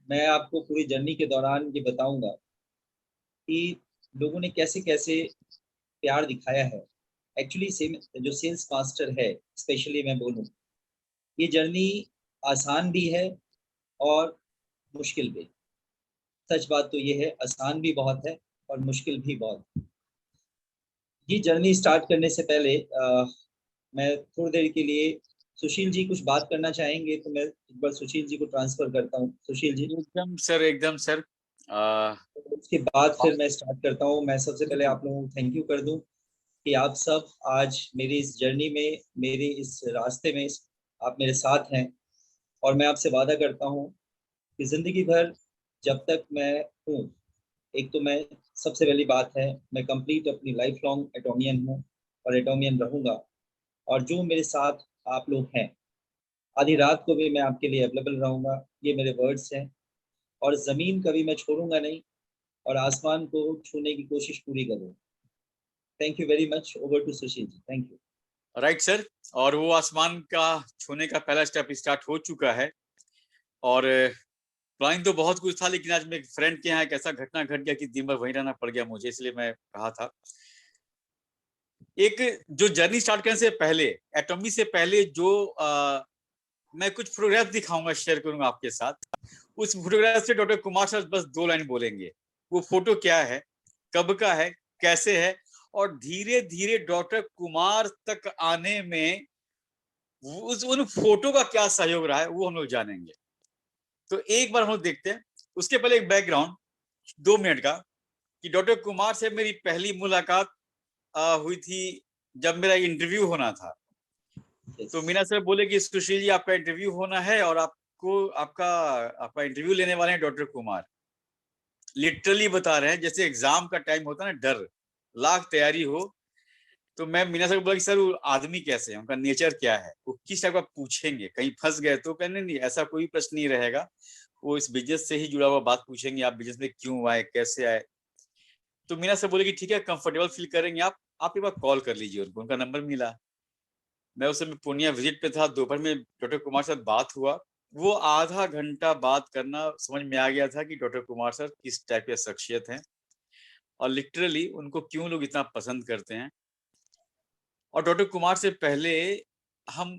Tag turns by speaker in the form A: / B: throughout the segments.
A: मैं आपको पूरी जर्नी के दौरान ये बताऊंगा कि लोगों ने कैसे कैसे प्यार दिखाया है। एक्चुअली सेम जो सेल्स मास्टर है, स्पेशली मैं बोलूँ, ये जर्नी आसान भी है और मुश्किल भी। सच बात तो ये है, आसान भी बहुत है और मुश्किल भी बहुत। ये जर्नी स्टार्ट करने से पहले मैं थोड़ी देर के लिए सुशील जी कुछ बात करना चाहेंगे, तो मैं एक बार सुशील जी को ट्रांसफर करता हूँ। सुशील जी,
B: एकदम सर, एकदम सर।
A: उसके बाद फिर मैं स्टार्ट करता हूँ। मैं सबसे पहले आप लोगों को थैंक यू कर दूं कि आप सब आज मेरी इस जर्नी में, मेरे इस रास्ते में आप मेरे साथ हैं। और मैं आपसे वादा करता हूँ कि ज़िंदगी भर जब तक मैं हूँ, एक तो मैं, सबसे पहली बात है, मैं कंप्लीट अपनी लाइफ लॉन्ग एटोमियन हूँ और एटोमियन रहूँगा। और जो मेरे साथ आप लोग हैं, आधी रात को भी मैं आपके लिए अवेलेबल रहूँगा। ये मेरे वर्ड्स हैं। और ज़मीन कभी मैं छोड़ूंगा नहीं और आसमान को छूने की कोशिश पूरी करूँगा। Thank you very much. Over to Sushil ji. Thank you.
B: Right sir. और वो आसमान का छूने का पहला स्टेप स्टार्ट हो चुका है। और प्लानिंग तो बहुत कुछ था, लेकिन आज मेरे फ्रेंड के यहाँ एक ऐसा घटना घट गया कि दिन भर वहीं रहना पड़ गया मुझे, इसलिए मैं कहा था एक जो जर्नी स्टार्ट करने से पहले, एटॉमी से पहले जो मैं कुछ फोटोग्राफ दिखाऊंगा, शेयर करूंगा आपके साथ। उस फोटोग्राफ से डॉक्टर कुमार सर बस 2 लाइन बोलेंगे। वो फोटो क्या है, कब का है, कैसे है, और धीरे धीरे डॉक्टर कुमार तक आने में उन फोटो का क्या सहयोग रहा है वो हम लोग जानेंगे। तो एक बार हम लोग देखते हैं। उसके पहले एक बैकग्राउंड 2 मिनट का, कि डॉक्टर कुमार से मेरी पहली मुलाकात हुई थी जब मेरा इंटरव्यू होना था।
A: yes.
B: तो मीना सर बोले कि सुशील जी, आपका इंटरव्यू होना है और आपको आपका आपका इंटरव्यू लेने वाले हैं डॉक्टर कुमार। लिटरली बता रहे हैं, जैसे एग्जाम का टाइम होता है ना, डर लाख तैयारी हो। तो मैं मीना सर को बोला कि सर वो आदमी कैसे है, उनका नेचर क्या है, वो किस टाइप का पूछेंगे, कहीं फंस गए तो। कहने नहीं, ऐसा कोई प्रश्न नहीं रहेगा, वो इस बिजनेस से ही जुड़ा हुआ बात पूछेंगे, आप बिजनेस में क्यों आए, कैसे आए। तो मीना सर बोले कि ठीक है, कंफर्टेबल फील करेंगे आप एक बार कॉल कर लीजिए उनको। उनका नंबर मिला। मैं उस समय पूर्णिया विजिट पे था, दोपहर में डॉक्टर कुमार से बात हुआ। वो आधा घंटा बात करना, समझ में आ गया था कि डॉक्टर कुमार सर किस टाइप के शख्सियत हैं और लिटरली उनको क्यों लोग इतना पसंद करते हैं। और डॉक्टर कुमार से पहले हम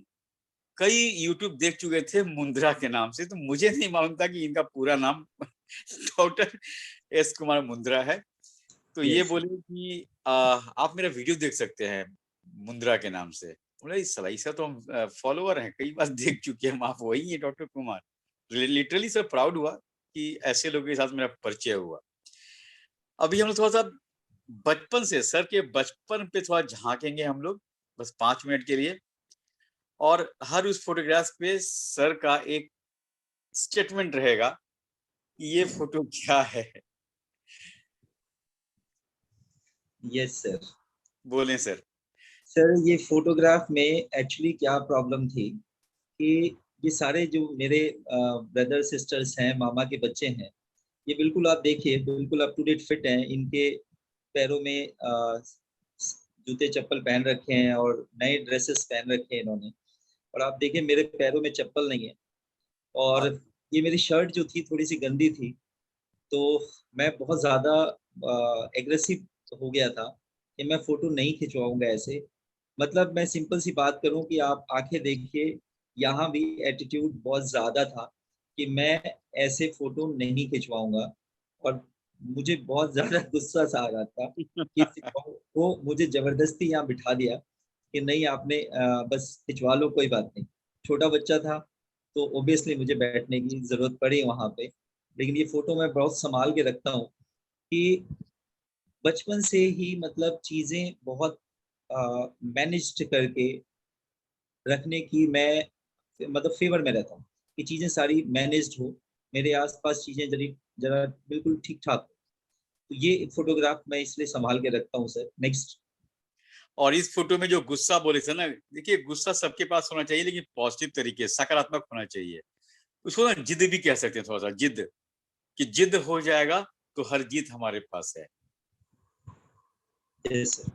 B: कई यूट्यूब देख चुके थे मुंद्रा के नाम से, तो मुझे नहीं मालूम था कि इनका पूरा नाम डॉक्टर एस कुमार मुंद्रा है। तो ये
A: yes.
B: बोले कि आप मेरा वीडियो देख सकते हैं मुंद्रा के नाम से। बोला इस सलाई सर, तो हम फॉलोअर हैं, कई बार देख चुके हैं, आप वही है doctor Kumar. Literally sir proud हुआ कि ऐसे लोगों के साथ मेरा परिचय हुआ। अभी हम लोग थोड़ा सा बचपन से, सर के बचपन पे थोड़ा झांकेंगे हम लोग, बस 5 मिनट के लिए। और हर उस फोटोग्राफ पे सर का एक स्टेटमेंट रहेगा कि ये फोटो क्या है।
A: Yes sir.
B: बोले सर।
A: सर, ये फोटोग्राफ में एक्चुअली क्या प्रॉब्लम थी कि ये सारे जो मेरे ब्रदर सिस्टर्स हैं, मामा के बच्चे हैं, ये बिल्कुल आप देखिए बिल्कुल अप टू डेट फिट हैं। इनके पैरों में जूते चप्पल पहन रखे हैं और नए ड्रेसेस पहन रखे हैं इन्होंने। और आप देखिए मेरे पैरों में चप्पल नहीं है। और ये मेरी शर्ट जो थी थोड़ी सी गंदी थी, तो मैं बहुत ज़्यादा एग्रेसिव हो गया था कि मैं फ़ोटो नहीं खिंचवाऊंगा ऐसे। मतलब मैं सिंपल सी बात करूं कि आप आंखें देखिए, यहाँ भी एटीट्यूड बहुत ज़्यादा था कि मैं ऐसे फ़ोटो नहीं खिंचवाऊंगा। और मुझे बहुत ज़्यादा गुस्सा सा आ रहा था कि वो मुझे ज़बरदस्ती यहाँ बिठा दिया कि नहीं, आपने बस खिंचवा लो, कोई बात नहीं। छोटा बच्चा था तो ओबियसली मुझे बैठने की ज़रूरत पड़ी वहाँ पे। लेकिन ये फोटो मैं बहुत संभाल के रखता हूँ कि बचपन से ही मतलब चीजें बहुत मैनेज्ड करके रखने की मैं मतलब फेवर में रहता हूँ कि चीजें सारी मैनेज्ड हो, मेरे आसपास चीजें जरी जरा बिल्कुल ठीक ठाक हो। तो ये फोटोग्राफ मैं इसलिए संभाल के रखता हूँ सर। नेक्स्ट।
B: और इस फोटो में जो गुस्सा बोले थे ना, देखिए गुस्सा सबके पास होना चाहिए, लेकिन पॉजिटिव तरीके, सकारात्मक होना चाहिए। उसको ना जिद भी कह सकते हैं, थोड़ा सा जिद, कि जिद हो जाएगा तो हर जीत हमारे पास है।
A: Yes sir.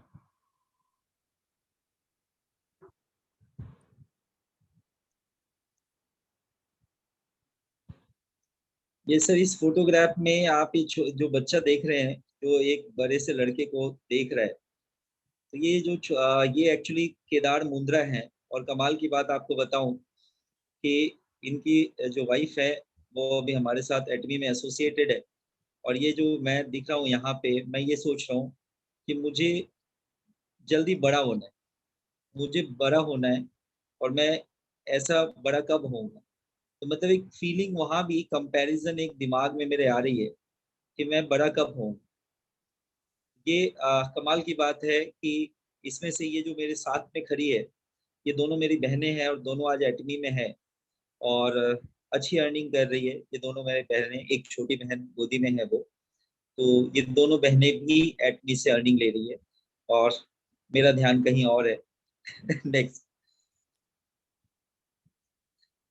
A: ये सर इस फोटोग्राफ में आप ये जो बच्चा देख रहे हैं, जो एक बड़े से लड़के को देख रहा है, तो ये ये एक्चुअली केदार मुंद्रा हैं। और कमाल की बात आपको बताऊं कि इनकी जो वाइफ है वो अभी हमारे साथ एटमी में एसोसिएटेड है। और ये जो मैं दिख रहा हूँ यहाँ पे, मैं ये सोच रहा हूँ कि मुझे जल्दी बड़ा होना है, मुझे बड़ा होना है। और मैं ऐसा बड़ा कब होऊंगा? तो मतलब एक फीलिंग वहां भी, कंपैरिजन एक दिमाग में मेरे आ रही है कि मैं बड़ा कब हूँ। ये कमाल की बात है कि इसमें से ये जो मेरे साथ में खड़ी है, ये दोनों मेरी बहनें हैं और दोनों आज एटमी में है। और अच्छी अर्निंग कर रही है ये दोनों मेरी बहनें। एक छोटी बहन गोदी में है वो। तो ये दोनों बहनें भी एटमी से अर्निंग ले रही है और मेरा ध्यान कहीं और है। नेक्स्ट,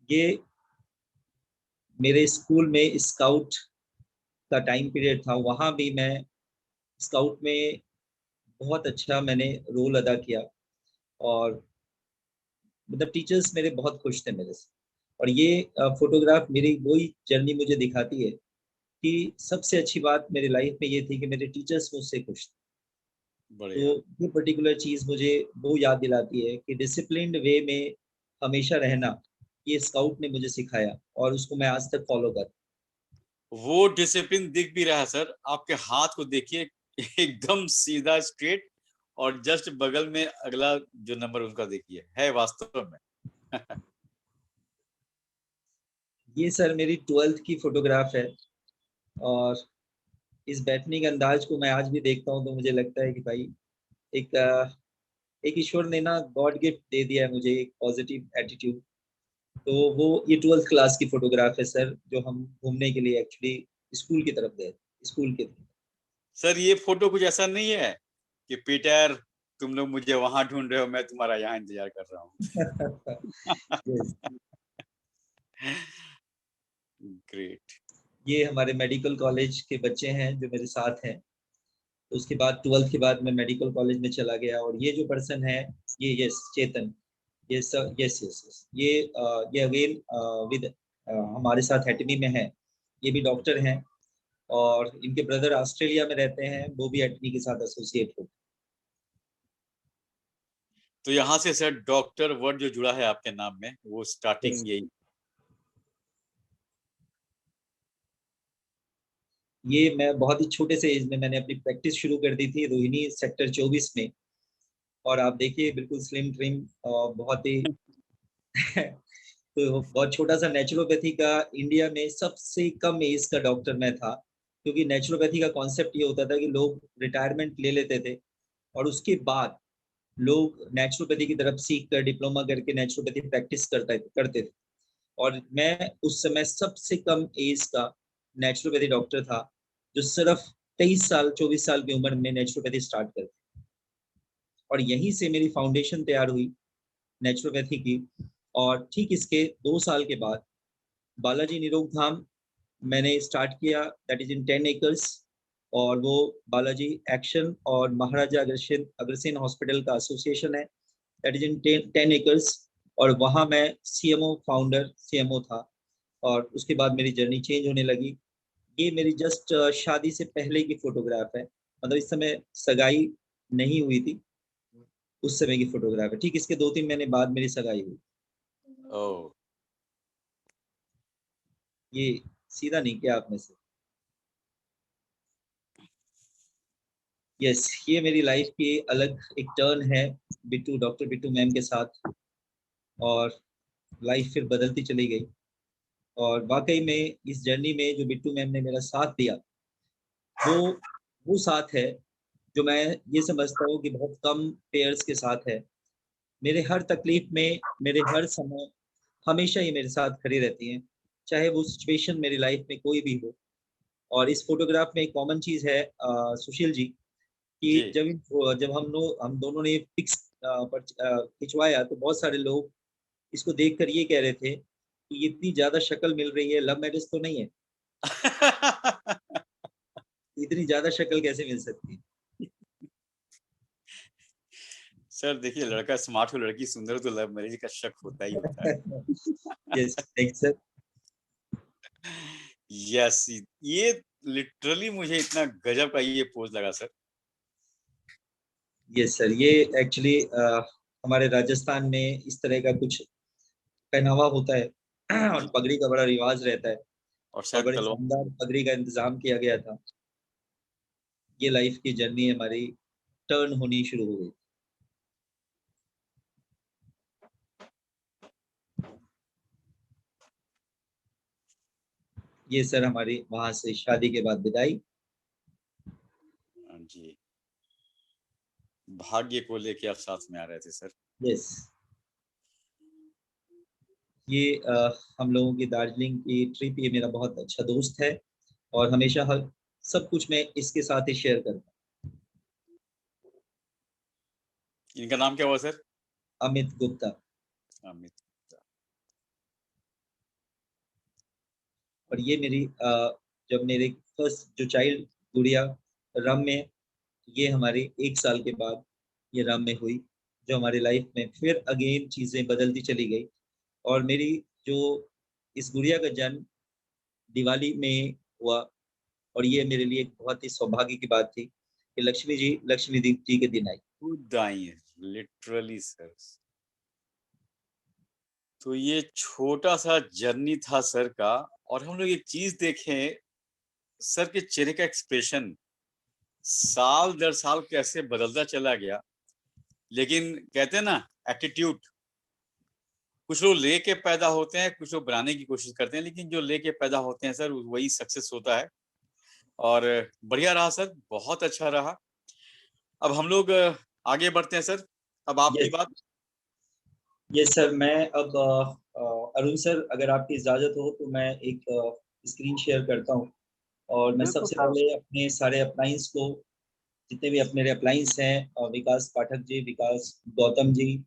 A: ये मेरे स्कूल में स्काउट का टाइम पीरियड था। वहां भी मैं स्काउट में बहुत अच्छा मैंने रोल अदा किया। और मतलब टीचर्स मेरे बहुत खुश थे मेरे से। और ये फोटोग्राफ मेरी वही जर्नी मुझे दिखाती है कि सबसे अच्छी बात मेरी लाइफ में ये थी कि मेरे टीचर्स मुझसे खुश थे। तो
B: बढ़िया।
A: ये पर्टिकुलर चीज मुझे वो याद दिलाती है कि डिसिप्लिन्ड वे में हमेशा रहना, ये स्काउट ने मुझे सिखाया और उसको मैं आज तक फॉलो कर।
B: वो डिसिप्लिन दिख भी रहा है सर, आपके हाथ को देखिए, एकदम सीधा स्ट्रेट। और जस्ट बगल में अगला जो नंबर उनका देखिए है वास्तव में।
A: ये सर मेरी 12th की फोटोग्राफ है। और इस बैठने के अंदाज को मैं आज भी देखता हूँ तो मुझे लगता है कि भाई एक एक ईश्वर ने ना गॉड गिफ्ट दे दिया है मुझे, एक पॉजिटिव एटीट्यूड। तो वो ये 12th क्लास की फोटोग्राफ है सर, जो हम घूमने के लिए एक्चुअली स्कूल की तरफ गए, स्कूल के तरफ।
B: सर ये फोटो कुछ ऐसा नहीं है कि पीटर तुम लोग मुझे वहां ढूंढ रहे हो, मैं तुम्हारा यहाँ इंतजार कर रहा हूँ।
A: Yes.
B: ग्रेट।
A: ये हमारे मेडिकल कॉलेज के बच्चे हैं जो मेरे साथ हैं। तो उसके बाद 12th के बाद मैं मेडिकल कॉलेज में चला गया। और ये जो पर्सन है, ये यस चेतन, ये सर, यस यस यस, ये अगेन विद हमारे साथ एटमी में है। ये भी डॉक्टर हैं। और इनके ब्रदर ऑस्ट्रेलिया में रहते हैं, वो भी एटमी के साथ एसोसिएट हो।
B: तो यहाँ से सर डॉक्टर वर्ड जो जुड़ा है आपके नाम में, वो
A: यस,
B: स्टार्टिंग यही।
A: ये मैं बहुत ही छोटे से एज में मैंने अपनी प्रैक्टिस शुरू कर दी थी रोहिणी सेक्टर 24 में। और आप देखिए बिल्कुल स्लिम ट्रिम, बहुत ही तो बहुत छोटा सा। नेचुरोपैथी का इंडिया में सबसे कम एज का डॉक्टर मैं था। क्योंकि नेचुरोपैथी का कॉन्सेप्ट ये होता था कि लोग रिटायरमेंट ले लेते थे और उसके बाद लोग नेचुरोपैथी की तरफ सीख कर डिप्लोमा करके नेचुरोपैथी प्रैक्टिस करते थे। और मैं उस समय सबसे कम एज का नेचुरोपैथी डॉक्टर था, जो सिर्फ 23 साल 24 साल की उम्र में नेचुरोपैथी स्टार्ट करते। और यहीं से मेरी फाउंडेशन तैयार हुई नेचुरोपैथी की। और ठीक इसके 2 साल के बाद बालाजी निरोग धाम मैंने स्टार्ट किया, दैट इज इन 10 एकर्स। और वो बालाजी एक्शन और महाराजा अग्रसेन अग्रसेन हॉस्पिटल का एसोसिएशन है, दैट इज इन 10 एकर्स। और वहाँ मैं सीएमओ फाउंडर सीएमओ था। और उसके बाद मेरी जर्नी चेंज होने लगी। ये मेरी जस्ट शादी से पहले की फोटोग्राफ है, मतलब इस समय सगाई नहीं हुई थी, उस समय की फोटोग्राफ है। ठीक इसके 2-3 महीने बाद मेरी सगाई हुई।
B: ओह।
A: ये सीधा नहीं किया आपने से। यस, ये मेरी लाइफ की अलग एक टर्न है, बिट्टू, डॉक्टर बिट्टू मैम के साथ। और लाइफ फिर बदलती चली गई। और वाकई में इस जर्नी में जो बिट्टू मैम ने मेरा साथ दिया, वो वो साथ है जो मैं ये समझता हूँ कि बहुत कम पेयर्स के साथ है। मेरे हर तकलीफ में, मेरे हर समय, हमेशा ये मेरे साथ खड़ी रहती हैं, चाहे वो सिचुएशन मेरी लाइफ में कोई भी हो। और इस फोटोग्राफ में एक कॉमन चीज है सुशील जी,
B: जी।
A: कि जब हम दोनों ने पिक्स पर खिंचवाया तो बहुत सारे लोग इसको देखकर ये कह रहे थे कि इतनी ज्यादा शक्ल मिल रही है, लव मैरिज तो नहीं है? इतनी ज्यादा शक्ल कैसे मिल सकती है?
B: सर देखिए, लड़का स्मार्ट हो लड़की सुंदर हो तो लव मैरिज का शक होता ही होता है।
A: Yes, next sir.
B: यस, ये लिटरली मुझे इतना गजब का ये पोज लगा सर।
A: यस सर, ये एक्चुअली हमारे राजस्थान में इस तरह का कुछ पहनावा होता है और पगड़ी का बड़ा रिवाज रहता है
B: और
A: और
B: शायद
A: बड़े
B: तलवार।
A: शानदार पगड़ी का इंतजाम किया गया था। ये लाइफ की जर्नी हमारी टर्न होनी शुरू हो गई। ये सर हमारी वहां से शादी के बाद विदाई।
B: जी, भाग्य को लेके आप साथ में आ रहे थे सर।
A: यस, ये हम लोगों की दार्जिलिंग की ट्रिप, ये मेरा बहुत अच्छा दोस्त है और हमेशा हर सब कुछ मैं इसके साथ ही शेयर करता
B: इनका नाम क्या हुआ सर?
A: हूँ। अमित गुप्ता।
B: अमित।
A: और ये मेरी जब मेरे फर्स्ट जो चाइल्ड गुड़िया रम्य, ये हमारे 1 साल के बाद ये रम्य हुई, जो हमारी लाइफ में फिर अगेन चीजें बदलती चली गई। और मेरी जो इस गुड़िया का जन्म दिवाली में हुआ, और ये मेरे लिए एक बहुत ही सौभाग्य की बात थी कि लक्ष्मी जी के दिन आई।
B: खुद आई है लिटरली सर। तो ये छोटा सा जर्नी था सर का, और हम लोग एक चीज देखें, सर के चेहरे का एक्सप्रेशन साल दर साल कैसे बदलता चला गया। लेकिन कहते हैं ना, एटीट्यूड, कुछ लोग लेके पैदा होते हैं, कुछ लोग बनाने की कोशिश करते हैं, लेकिन जो लेके पैदा होते हैं सर वही सक्सेस होता है। और बढ़िया रहा सर, बहुत अच्छा रहा। अब हम लोग आगे बढ़ते हैं सर, अब आपकी
A: यस,
B: बात।
A: यस सर, मैं अब अरुण सर, अगर आपकी इजाजत हो तो मैं एक स्क्रीन शेयर करता हूँ। और मैं
B: बिल्कुल
A: सबसे
B: सर।
A: पहले अपने सारे अप्लायंस को, जितने भी मेरे अप्लायंस हैं, विकास पाठक जी, विकास गौतम जी,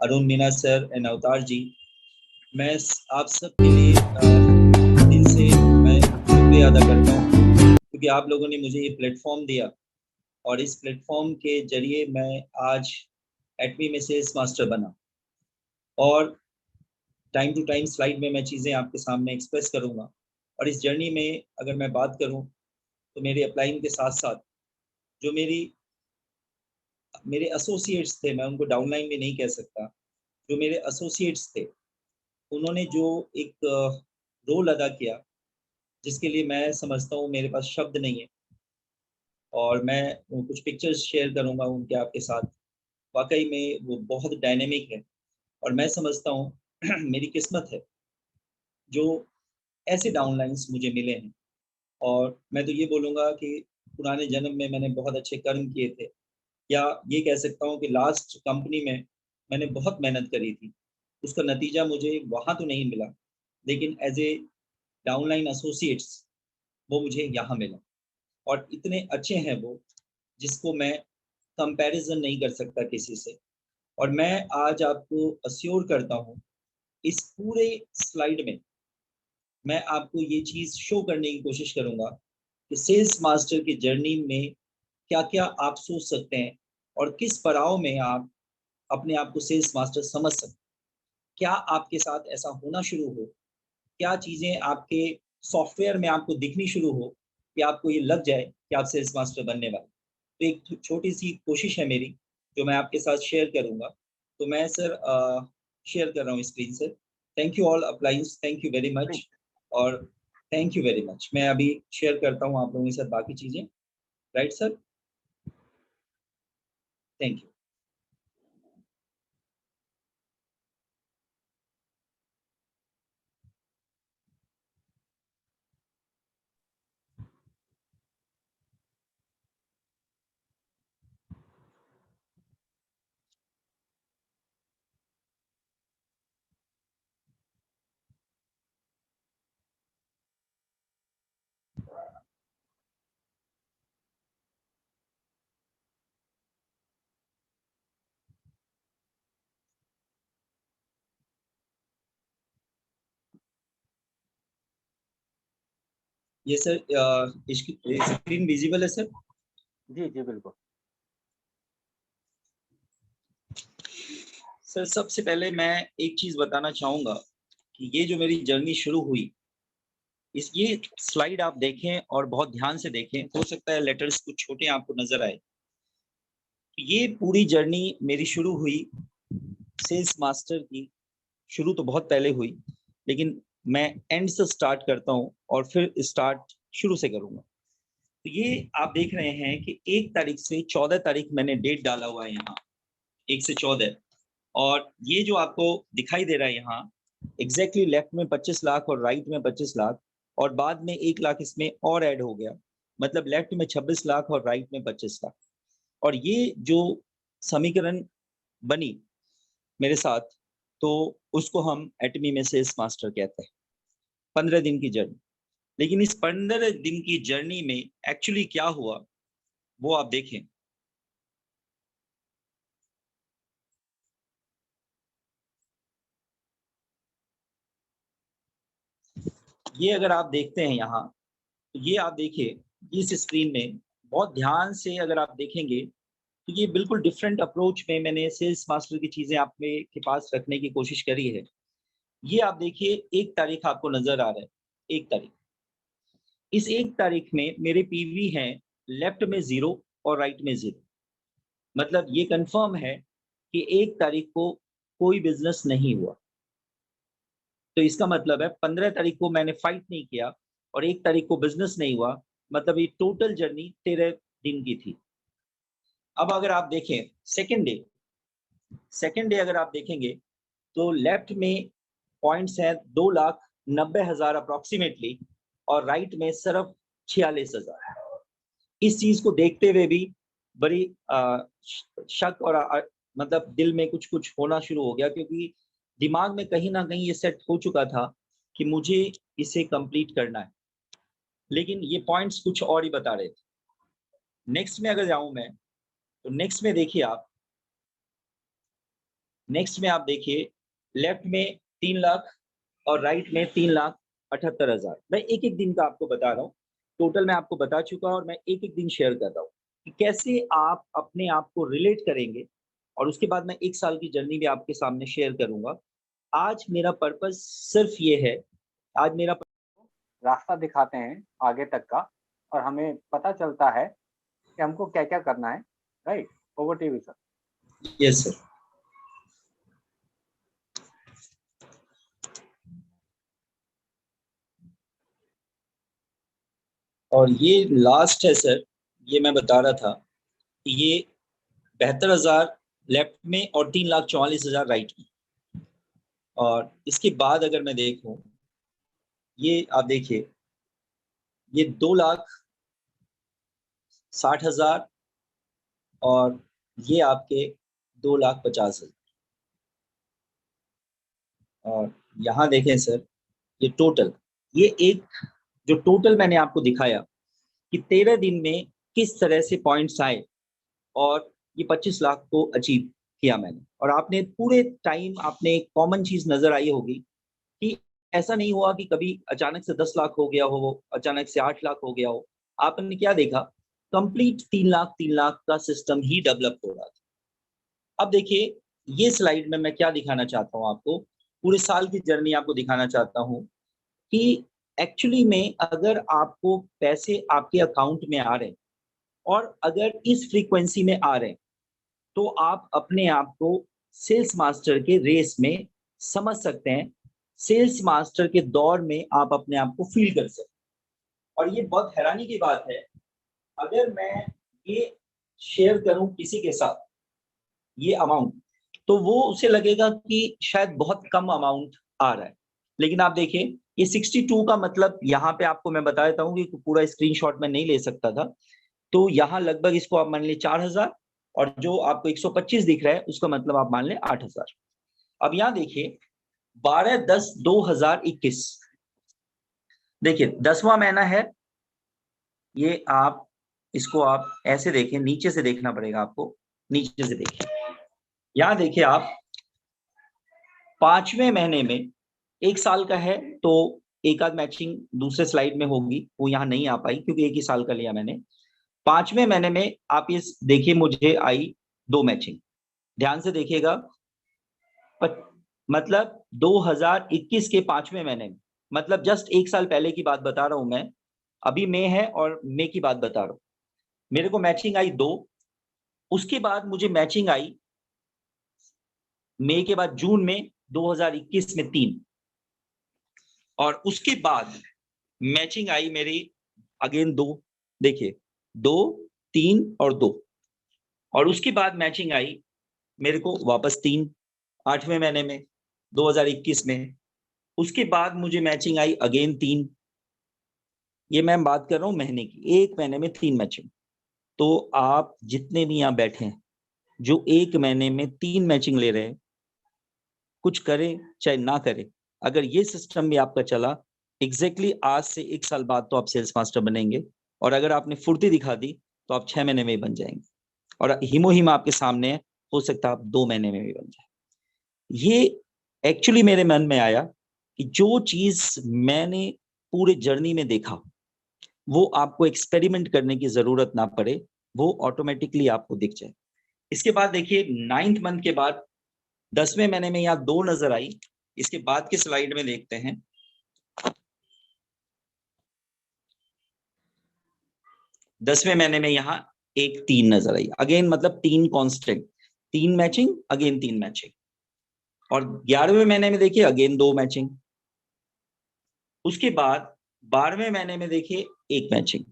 A: अरुण मीना सर एंड अवतार जी, मैं आप सबके लिए दिल से मैं शुक्रिया अदा करता हूँ, क्योंकि आप लोगों ने मुझे ये प्लेटफॉर्म दिया और इस प्लेटफॉर्म के जरिए मैं आज एटमी में सेल्स मास्टर बना। और टाइम टू टाइम स्लाइड में मैं चीज़ें आपके सामने एक्सप्रेस करूँगा। और इस जर्नी में अगर मैं बात करूँ तो मेरे अप्लाइंग के साथ साथ जो मेरे एसोसिएट्स थे, मैं उनको डाउनलाइन भी नहीं कह सकता, जो मेरे एसोसिएट्स थे, उन्होंने जो एक रोल अदा किया, जिसके लिए मैं समझता हूँ मेरे पास शब्द नहीं है। और मैं कुछ पिक्चर्स शेयर करूँगा उनके आपके साथ। वाकई में वो बहुत डायनेमिक है और मैं समझता हूँ मेरी किस्मत है जो ऐसे डाउनलाइंस मुझे मिले हैं। और मैं तो ये बोलूँगा कि पुराने जन्म में मैंने बहुत अच्छे कर्म किए थे, या ये कह सकता हूँ कि लास्ट कंपनी में मैंने बहुत मेहनत करी थी। उसका नतीजा मुझे वहाँ तो नहीं मिला, लेकिन एज़ ए डाउनलाइन एसोसिएट्स वो मुझे यहाँ मिला। और इतने अच्छे हैं वो, जिसको मैं कंपैरिज़न नहीं कर सकता किसी से। और मैं आज आपको अश्योर करता हूँ, इस पूरे स्लाइड में मैं आपको ये चीज़ शो करने की कोशिश करूँगा कि सेल्स मास्टर की जर्नी में क्या-क्या आप सोच सकते हैं और किस पड़ाव में आप अपने आप को सेल्स मास्टर समझ सकते हैं। क्या आपके साथ ऐसा होना शुरू हो, क्या चीज़ें आपके सॉफ्टवेयर में आपको दिखनी शुरू हो कि आपको ये लग जाए कि आप सेल्स मास्टर बनने वाले। तो एक छोटी-सी कोशिश है मेरी, जो मैं आपके साथ शेयर करूँगा। तो मैं सर शेयर कर रहा हूँ screen sir. Thank you all appliance, thank you very much. और थैंक यू वेरी मच। मैं अभी शेयर करता हूँ आप लोगों के साथ बाकी चीज़ें। Right sir? Thank you. ये सर स्क्रीन विजिबल है सर?
B: जी जी बिल्कुल।
A: सर सबसे पहले मैं एक चीज़ बताना चाहूँगा कि ये जो मेरी जर्नी शुरू हुई, ये स्लाइड आप देखें और बहुत ध्यान से देखें, हो सकता है लेटर्स कुछ छोटे आपको नजर आए। ये पूरी जर्नी मेरी शुरू हुई सेल्स मास्टर की, शुरू तो बहुत पहले हुई, लेकिन मैं एंड से स्टार्ट करता हूँ और फिर स्टार्ट शुरू से करूंगा। तो ये आप देख रहे हैं कि 1 तारीख से 14 तारीख मैंने डेट डाला हुआ है यहाँ, 1 से 14। और ये जो आपको दिखाई दे रहा है यहाँ, एग्जैक्टली लेफ्ट में 25 लाख और राइट में 25 लाख, और बाद में 1 लाख इसमें और ऐड हो गया, मतलब लेफ्ट में 26 लाख और राइट में 25 लाख। और ये जो समीकरण बनी मेरे साथ, तो उसको हम एटमी में सेल्स मास्टर कहते हैं। 15 दिन की जर्नी। लेकिन इस 15 दिन की जर्नी में एक्चुअली क्या हुआ वो आप देखें। ये अगर आप देखते हैं यहाँ, तो ये आप देखिए इस स्क्रीन में बहुत ध्यान से अगर आप देखेंगे तो ये बिल्कुल डिफरेंट अप्रोच में मैंने सेल्स मास्टर की चीजें आपके के पास रखने की कोशिश करी है। ये आप देखिए 1 तारीख आपको नजर आ रहा है, 1 तारीख। इस 1 तारीख में मेरे पीवी हैं लेफ्ट में 0 और राइट में 0। मतलब ये कंफर्म है कि 1 तारीख को कोई बिजनेस नहीं हुआ। तो इसका मतलब है 15 तारीख को मैंने फाइट नहीं किया और 1 तारीख को बिजनेस नहीं हुआ, मतलब ये टोटल जर्नी 13 दिन की थी। अब अगर आप देखें सेकेंड डे अगर आप देखेंगे तो लेफ्ट में पॉइंट्स हैं 2,90,000 अप्रोक्सीमेटली, और राइट में सिर्फ 46,000। इस चीज को देखते हुए भी बड़ी शक और मतलब दिल में कुछ कुछ होना शुरू हो गया, क्योंकि दिमाग में कहीं ना कहीं ये सेट हो चुका था कि मुझे इसे कंप्लीट करना है, लेकिन ये पॉइंट्स कुछ और ही बता रहे थे। नेक्स्ट में अगर जाऊं मैं, तो नेक्स्ट में देखिए आप, नेक्स्ट में आप देखिए लेफ्ट में 3 लाख और राइट में 3,78,000। मैं एक एक दिन का आपको बता रहा हूँ, टोटल मैं आपको बता चुका और मैं एक एक दिन शेयर कर रहा हूँ कि कैसे आप अपने आप को रिलेट करेंगे, और उसके बाद मैं 1 साल की जर्नी भी आपके सामने शेयर करूंगा। आज मेरा पर्पस सिर्फ ये है, आज मेरा
C: रास्ता दिखाते हैं आगे तक का, और हमें पता चलता है कि हमको क्या क्या करना है। Right, over to you sir.
A: Yes sir. और ये लास्ट है सर, ये मैं बता रहा था कि ये 72,000 लेफ्ट में और 3,44,000 राइट में। और इसके बाद अगर मैं देखूं, ये आप देखिए ये 2,60,000 और ये आपके 2,50,000। और यहाँ देखें सर, ये टोटल, ये एक जो टोटल मैंने आपको दिखाया कि 13 दिन में किस तरह से पॉइंट्स आए और ये 25 लाख को अचीव किया मैंने। और आपने पूरे टाइम आपने एक कॉमन चीज नजर आई होगी कि ऐसा नहीं हुआ कि कभी अचानक से 10 लाख हो गया हो, अचानक से 8 लाख हो गया हो। आपने क्या देखा, कंप्लीट 3 लाख का सिस्टम ही डेवलप हो रहा था। अब देखिए ये स्लाइड में मैं क्या दिखाना चाहता हूँ आपको, पूरे साल की जर्नी आपको दिखाना चाहता हूँ कि एक्चुअली में अगर आपको पैसे आपके अकाउंट में आ रहे हैं और अगर इस फ्रीक्वेंसी में आ रहे हैं, तो आप अपने आप को सेल्स मास्टर के रेस में समझ सकते हैं, सेल्स मास्टर के दौर में आप अपने आप को फील कर सकते हैं। और ये बहुत हैरानी की बात है, अगर मैं ये शेयर करूं किसी के साथ ये अमाउंट, तो वो उसे लगेगा कि शायद बहुत कम अमाउंट आ रहा है। लेकिन आप देखिए ये 62 का मतलब, यहाँ पे आपको मैं बता देता हूँ कि पूरा स्क्रीनशॉट में नहीं ले सकता था, तो यहाँ लगभग इसको आप मान लीजिए 4,000, और जो आपको 125 दिख रहा है उसका मतलब आप मान लें 8,000। अब यहाँ देखिए 12/10/2021, देखिए 10वां महीना है ये। आप इसको आप ऐसे देखें, नीचे से देखना पड़ेगा आपको, नीचे से देखिए। यहाँ देखिए आप 5वें महीने में 1 साल का है, तो एक आध मैचिंग दूसरे स्लाइड में होगी, वो यहाँ नहीं आ पाई क्योंकि 1 ही साल का लिया मैंने। 5वें महीने में आप ये देखिए मुझे आई 2 मैचिंग, ध्यान से देखिएगा। मतलब 2021 के 5वें महीने में मतलब जस्ट 1 साल पहले की बात बता रहा हूं मैं, अभी मई है और मई की बात बता रहा हूं। मेरे को मैचिंग आई 2, उसके बाद मुझे मैचिंग आई मई के बाद जून में 2021 में 3, और उसके बाद मैचिंग आई मेरी अगेन 2, देखिए 2, 3 और 2, और उसके बाद मैचिंग आई मेरे को वापस 3 8वें महीने में 2021 में। उसके बाद मुझे मैचिंग आई अगेन 3, ये मैं बात कर रहा हूं महीने की, 1 महीने में 3 मैचिंग। तो आप जितने भी यहाँ बैठे हैं जो 1 महीने में 3 मैचिंग ले रहे हैं, कुछ करें चाहे ना करें, अगर ये सिस्टम भी आपका चला, एग्जैक्टली आज से 1 साल बाद तो आप सेल्स मास्टर बनेंगे, और अगर आपने फुर्ती दिखा दी तो आप 6 महीने में ही बन जाएंगे, और हिमो हिम आपके सामने है, हो सकता है आप 2 महीने में भी बन जाए। ये एक्चुअली मेरे मन में आया कि जो चीज मैंने पूरे जर्नी में देखा वो आपको एक्सपेरिमेंट करने की जरूरत ना पड़े, वो ऑटोमेटिकली आपको दिख जाए। इसके बाद देखिए 9th मंथ के बाद 10वें महीने में यहाँ 2 नजर आई। इसके बाद की स्लाइड में देखते हैं, दसवें महीने में यहाँ 1 3 नजर आई, अगेन मतलब 3 कांस्टेंट, 3 मैचिंग अगेन 3 मैचिंग, और 11वें महीने में देखिए अगेन 2 मैचिंग। उसके बाद 12वें महीने में देखिए 1 मैचिंग।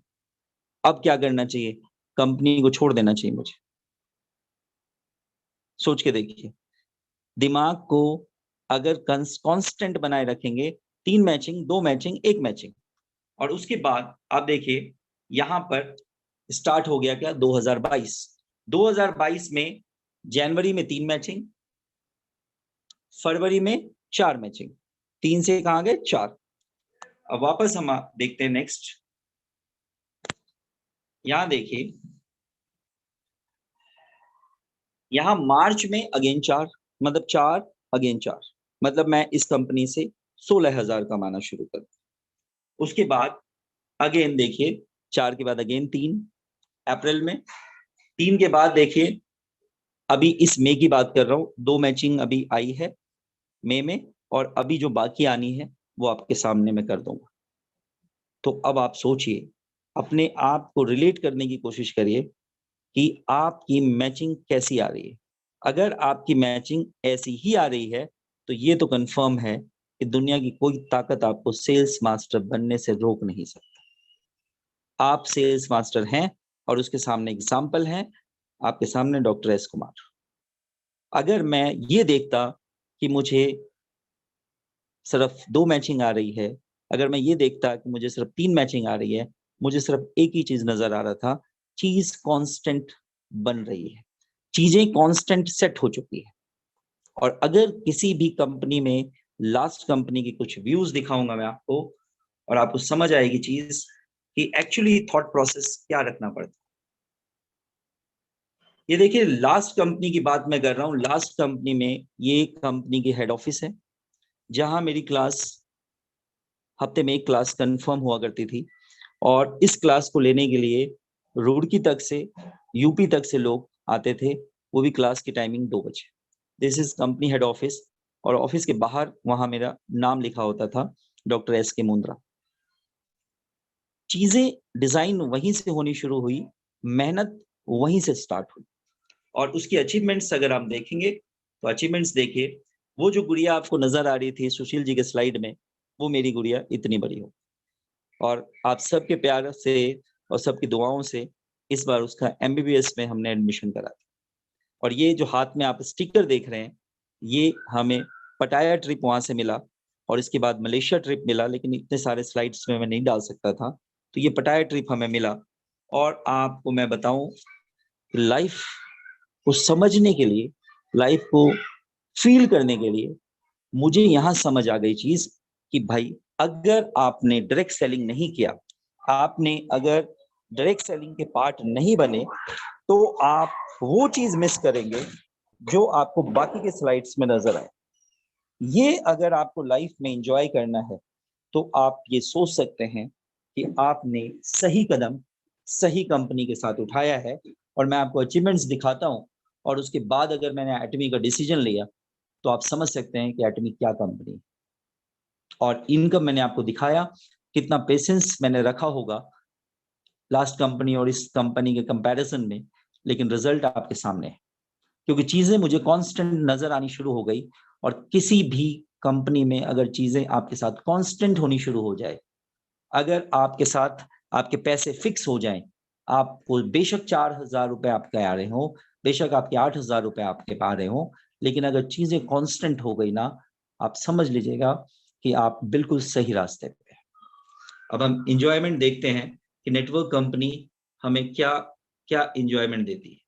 A: अब क्या करना चाहिए? कंपनी को छोड़ देना चाहिए मुझे। सोच के देखिए, दिमाग को अगर कांस्टेंट बनाए रखेंगे, 3 मैचिंग 2 मैचिंग 1 मैचिंग, और उसके बाद आप देखिए यहां पर स्टार्ट हो गया क्या 2022। 2022 में जनवरी में 3 मैचिंग, फरवरी में 4 मैचिंग, 3 से कहां गए 4। अब वापस हम देखते हैं नेक्स्ट, यहां देखिए यहां मार्च में अगेन 4, मतलब 4 अगेन 4, मतलब मैं इस कंपनी से 16,000 कमाना शुरू कर। उसके बाद अगेन देखिए 4 के बाद अगेन 3 अप्रैल में, 3 के बाद देखिए अभी इस मई की बात कर रहा हूं, 2 मैचिंग अभी आई है मई में, और अभी जो बाकी आनी है वो आपके सामने मैं कर दूंगा। तो अब आप सोचिए, अपने आप को रिलेट करने की कोशिश करिए कि आपकी मैचिंग कैसी आ रही है। अगर आपकी मैचिंग ऐसी ही आ रही है तो ये तो कंफर्म है कि दुनिया की कोई ताकत आपको सेल्स मास्टर बनने से रोक नहीं सकता। आप सेल्स मास्टर हैं, और उसके सामने एग्जाम्पल है, आपके सामने डॉक्टर एस कुमार। अगर मैं ये देखता कि मुझे सिर्फ 2 मैचिंग आ रही है, अगर मैं ये देखता कि मुझे सिर्फ 3 मैचिंग आ रही है, मुझे सिर्फ एक ही चीज नजर आ रहा था, चीज कांस्टेंट बन रही है, चीजें कांस्टेंट सेट हो चुकी है। और अगर किसी भी कंपनी में लास्ट कंपनी की कुछ व्यूज दिखाऊंगा मैं आपको, और आपको समझ आएगी चीज कि एक्चुअली थॉट प्रोसेस क्या रखना पड़ता है। ये देखिए लास्ट कंपनी की बात मैं कर रहा हूं, लास्ट कंपनी में ये कंपनी की हेड ऑफिस है, जहां मेरी क्लास हफ्ते में 1 क्लास कंफर्म हुआ करती थी, और इस क्लास को लेने के लिए रुड़की तक से यूपी तक से लोग आते थे, वो भी क्लास की टाइमिंग 2 बजे। This is company head office, और ऑफिस के बाहर वहां मेरा नाम लिखा होता था, डॉक्टर एस के मुंद्रा। चीजें डिजाइन वहीं से होनी शुरू हुई, मेहनत वहीं से स्टार्ट हुई, और उसकी अचीवमेंट्स अगर आप देखेंगे तो अचीवमेंट्स देखिए, वो जो गुड़िया आपको नजर आ रही थी सुशील जी के स्लाइड में, वो मेरी गुड़िया इतनी बड़ी हो, और आप सबके प्यार से और सबकी दुआओं से इस बार उसका एमबीबीएस में हमने एडमिशन करा दिया। और ये जो हाथ में आप स्टिकर देख रहे हैं, ये हमें पटाया ट्रिप वहां से मिला, और इसके बाद मलेशिया ट्रिप मिला, लेकिन इतने सारे स्लाइड्स में मैं नहीं डाल सकता था, तो ये पटाया ट्रिप हमें मिला। और आपको मैं बताऊं, लाइफ को समझने के लिए, लाइफ को फील करने के लिए मुझे यहाँ समझ आ गई चीज कि भाई अगर आपने डायरेक्ट सेलिंग नहीं किया, आपने अगर डायरेक्ट सेलिंग के पार्ट नहीं बने, तो आप वो चीज मिस करेंगे जो आपको बाकी के स्लाइड्स में नजर आए। ये अगर आपको लाइफ में एंजॉय करना है तो आप ये सोच सकते हैं कि आपने सही कदम सही कंपनी के साथ उठाया है। और मैं आपको अचीवमेंट्स दिखाता हूं, और उसके बाद अगर मैंने एटमी का डिसीजन लिया तो आप समझ सकते हैं कि एटमी क्या कंपनी है। और इनकम मैंने आपको दिखाया, कितना पेशेंस मैंने रखा होगा लास्ट कंपनी और इस कंपनी के कंपैरिजन में, लेकिन रिजल्ट आपके सामने है, क्योंकि चीजें मुझे कांस्टेंट नजर आनी शुरू हो गई। और किसी भी कंपनी में अगर चीजें आपके साथ कांस्टेंट होनी शुरू हो जाए, अगर आपके साथ आपके पैसे फिक्स हो जाएं, आपको बेशक 4,000 रुपए आपके आ रहे हो, बेशक आपके 8,000 रुपए आपके आ रहे हो, लेकिन अगर चीजें कांस्टेंट हो गई ना, आप समझ लीजिएगा कि आप बिल्कुल सही रास्ते पे हैं। अब हम इंजॉयमेंट देखते हैं कि नेटवर्क कंपनी हमें क्या क्या इंजॉयमेंट देती है।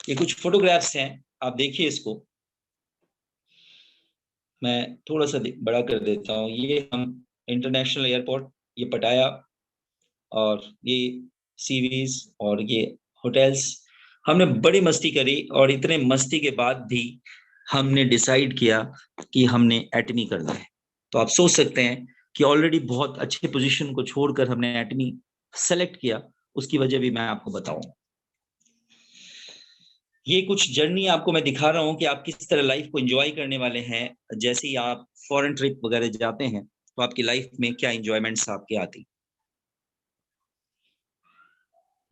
A: ये कुछ फोटोग्राफ्स हैं, आप देखिए इसको। मैं थोड़ा सा बड़ा कर देता हूँ। ये हम इंटरनेशनल एयरपोर्ट, ये पटाया, और ये सीरीज और ये होटल्स, हमने बड़ी मस्ती करी। और इतने मस्ती के बाद भी हमने डिसाइड किया कि हमने एटमी करना है। तो आप सोच सकते हैं कि ऑलरेडी बहुत अच्छे पोजीशन को छोड़कर हमने एटमी सेलेक्ट किया, उसकी वजह भी मैं आपको बताऊं। ये कुछ जर्नी आपको मैं दिखा रहा हूं कि आप किस तरह लाइफ को एंजॉय करने वाले हैं। जैसे ही आप फॉरेन ट्रिप वगैरह जाते हैं तो आपकी लाइफ में क्या एंजॉयमेंट्स आपके आती।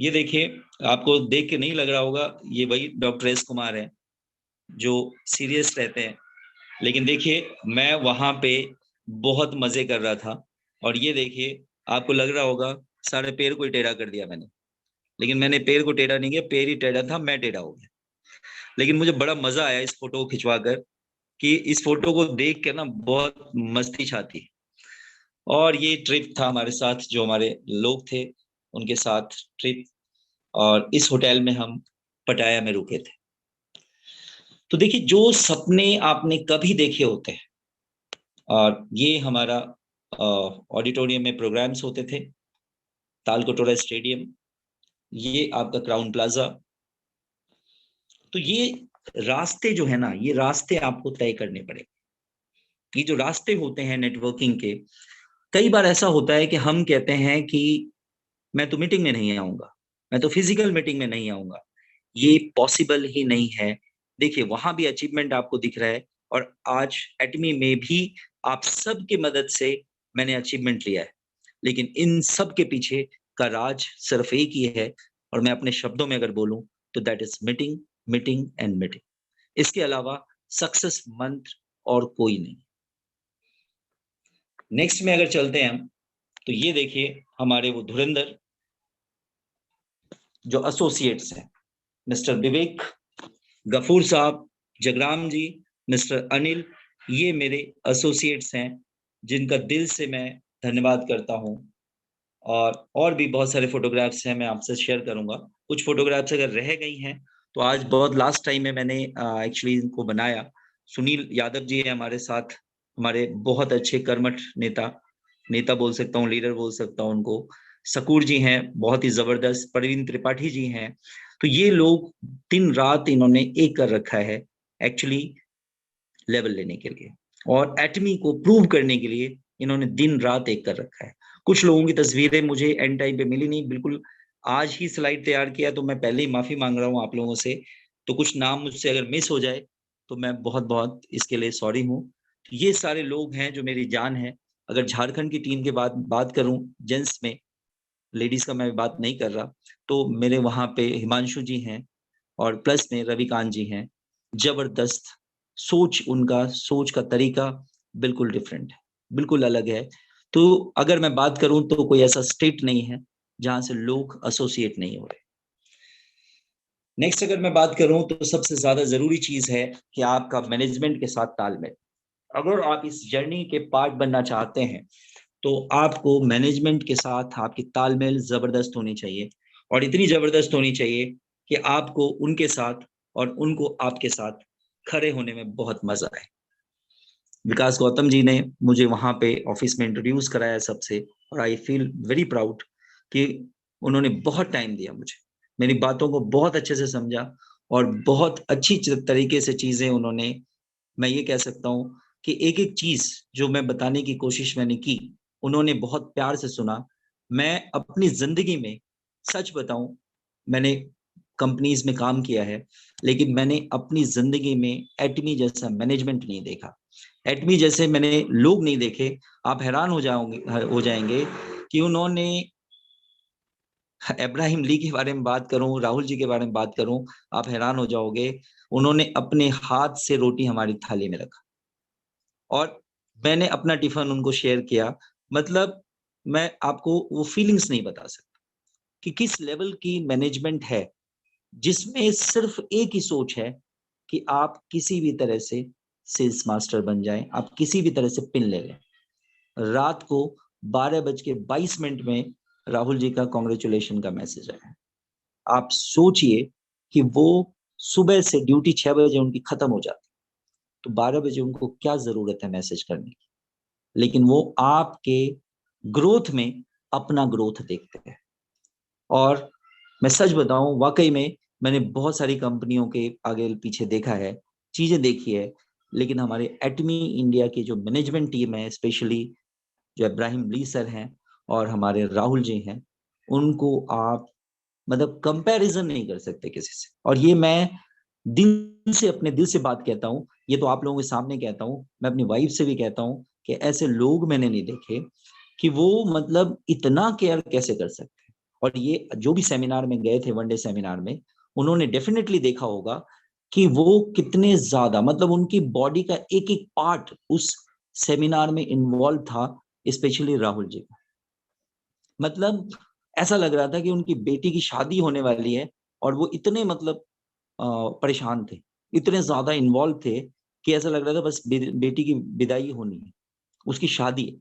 A: ये देखिए, आपको देख के नहीं लग रहा होगा, ये वही डॉक्टर एस कुमार है जो सीरियस रहते हैं, लेकिन देखिए मैं वहां पे बहुत मजे कर रहा था। और ये देखिए, आपको लग रहा होगा सारे पैर को ही टेढ़ा कर दिया मैंने, लेकिन मैंने पैर को टेढ़ा नहीं किया, पैर ही टेढ़ा था, मैं टेढ़ा हो गया। लेकिन मुझे बड़ा मजा आया इस फोटो को खिंचवा कर, कि इस फोटो को देख के ना बहुत मस्ती छाती। और ये ट्रिप था हमारे साथ, जो हमारे लोग थे उनके साथ ट्रिप, और इस होटल में हम पटाया में रुके थे। तो देखिए, जो सपने आपने कभी देखे होते हैं, और ये हमारा ऑडिटोरियम में प्रोग्राम्स होते थे, तालकटोरा स्टेडियम, ये आपका क्राउन प्लाजा। तो ये रास्ते जो है ना, ये रास्ते आपको तय करने पड़े। ये जो रास्ते होते हैं नेटवर्किंग के, कई बार ऐसा होता है कि हम कहते हैं कि मैं तो मीटिंग में नहीं आऊंगा, मैं तो फिजिकल मीटिंग में नहीं आऊंगा, ये पॉसिबल ही नहीं है। देखिए, वहां भी अचीवमेंट आपको दिख रहा है, और आज एटमी में भी आप सब की मदद से मैंने अचीवमेंट लिया है, लेकिन इन सब के पीछे का राज सिर्फ एक ही है, और मैं अपने शब्दों में अगर बोलूं तो that is meeting, meeting and meeting. इसके अलावा सक्सेस मंत्र और कोई नहीं। नेक्स्ट में अगर चलते हैं हम, तो ये देखिए हमारे वो धुरंधर जो एसोसिएट्स हैं, मिस्टर विवेक, गफूर साहब, जगराम जी, मिस्टर अनिल, ये मेरे एसोसिएट्स हैं जिनका दिल से मैं धन्यवाद करता हूं। और भी बहुत सारे फोटोग्राफ्स हैं, मैं आपसे शेयर करूंगा। कुछ फोटोग्राफ्स अगर रह गई हैं तो आज बहुत लास्ट टाइम में मैंने एक्चुअली इनको बनाया। सुनील यादव जी है हमारे साथ, हमारे बहुत अच्छे कर्मठ नेता बोल सकता हूँ, लीडर बोल सकता हूँ उनको। सकूर जी हैं, बहुत ही जबरदस्त। प्रवीण त्रिपाठी जी हैं। तो ये लोग दिन रात इन्होंने एक कर रखा है एक्चुअली लेवल लेने के लिए, और एटमी को प्रूव करने के लिए इन्होंने दिन रात एक कर रखा है। कुछ लोगों की तस्वीरें मुझे एंड टाइम पे मिली नहीं, बिल्कुल आज ही स्लाइड तैयार किया, तो मैं पहले ही माफी मांग रहा हूँ आप लोगों से। तो कुछ नाम मुझसे अगर मिस हो जाए तो मैं बहुत बहुत इसके लिए सॉरी हूँ। ये सारे लोग हैं जो मेरी जान है। अगर झारखंड की टीम के बात करूं, जेंट्स में, लेडीज का मैं बात नहीं कर रहा, तो मेरे वहां पे हिमांशु जी हैं, और प्लस में रविकांत जी हैं। जबरदस्त सोच, उनका सोच का तरीका बिल्कुल डिफरेंट है, बिल्कुल अलग है। तो अगर मैं बात करूं तो कोई ऐसा स्टेट नहीं है जहां से लोग एसोसिएट नहीं हो रहे। नेक्स्ट अगर मैं बात करूं तो सबसे ज्यादा जरूरी चीज है कि आपका मैनेजमेंट के साथ तालमेल। अगर आप इस जर्नी के पार्ट बनना चाहते हैं तो आपको मैनेजमेंट के साथ आपकी तालमेल जबरदस्त होनी चाहिए, और इतनी जबरदस्त होनी चाहिए कि आपको उनके साथ और उनको आपके साथ खड़े होने में बहुत मजा आए। विकास गौतम जी ने मुझे वहां पे ऑफिस में इंट्रोड्यूस कराया सबसे, और आई फील वेरी प्राउड कि उन्होंने बहुत टाइम दिया मुझे, मेरी बातों को बहुत अच्छे से समझा, और बहुत अच्छी तरीके से चीजें उन्होंने, मैं ये कह सकता हूँ कि एक एक चीज जो मैं बताने की कोशिश मैंने की, उन्होंने बहुत प्यार से सुना। मैं अपनी जिंदगी में सच बताऊं, मैंने कंपनीज में काम किया है, लेकिन मैंने अपनी जिंदगी में एटमी जैसा मैनेजमेंट नहीं देखा। एटमी जैसे मैंने लोग नहीं देखे। आप हैरान हो जाएंगे कि उन्होंने, इब्राहिम ली के बारे में बात करूं, राहुल जी के बारे में बात करूं, आप हैरान हो जाओगे, उन्होंने अपने हाथ से रोटी हमारी थाली में रखा और मैंने अपना टिफिन उनको शेयर किया। मतलब मैं आपको वो फीलिंग्स नहीं बता सकता कि किस लेवल की मैनेजमेंट है, जिसमें सिर्फ एक ही सोच है कि आप किसी भी तरह से सेल्स मास्टर बन जाएं, आप किसी भी तरह से पिन ले लें। रात को 12:22 में राहुल जी का कांग्रेचुलेशन का मैसेज आया। आप सोचिए कि वो सुबह से ड्यूटी 6 बजे उनकी खत्म हो जाती, तो 12 बजे उनको क्या जरूरत है मैसेज करने की, लेकिन वो आपके ग्रोथ में अपना ग्रोथ देखते हैं। और मैं सच बताऊं, वाकई में मैंने बहुत सारी कंपनियों के आगे पीछे देखा है, चीजें देखी है, लेकिन हमारे एटमी इंडिया की जो मैनेजमेंट टीम है, स्पेशली जो इब्राहिम ली सर हैं और हमारे राहुल जी हैं, उनको आप मतलब कंपैरिजन नहीं कर सकते किसी से। और ये मैं दिल से, अपने दिल से बात कहता हूँ, ये तो आप लोगों के सामने कहता हूँ, मैं अपनी वाइफ से भी कहता हूँ कि ऐसे लोग मैंने नहीं देखे कि वो मतलब इतना केयर कैसे कर सकते हैं। और ये जो भी सेमिनार में गए थे, वनडे सेमिनार में, उन्होंने डेफिनेटली देखा होगा कि वो कितने ज्यादा, मतलब उनकी बॉडी का एक एक पार्ट उस सेमिनार में इन्वॉल्व था, स्पेशली राहुल जी का। मतलब ऐसा लग रहा था कि उनकी बेटी की शादी होने वाली है और वो इतने मतलब परेशान थे, इतने ज्यादा इन्वॉल्व थे कि ऐसा लग रहा था बस बेटी की विदाई होनी है, उसकी शादी है।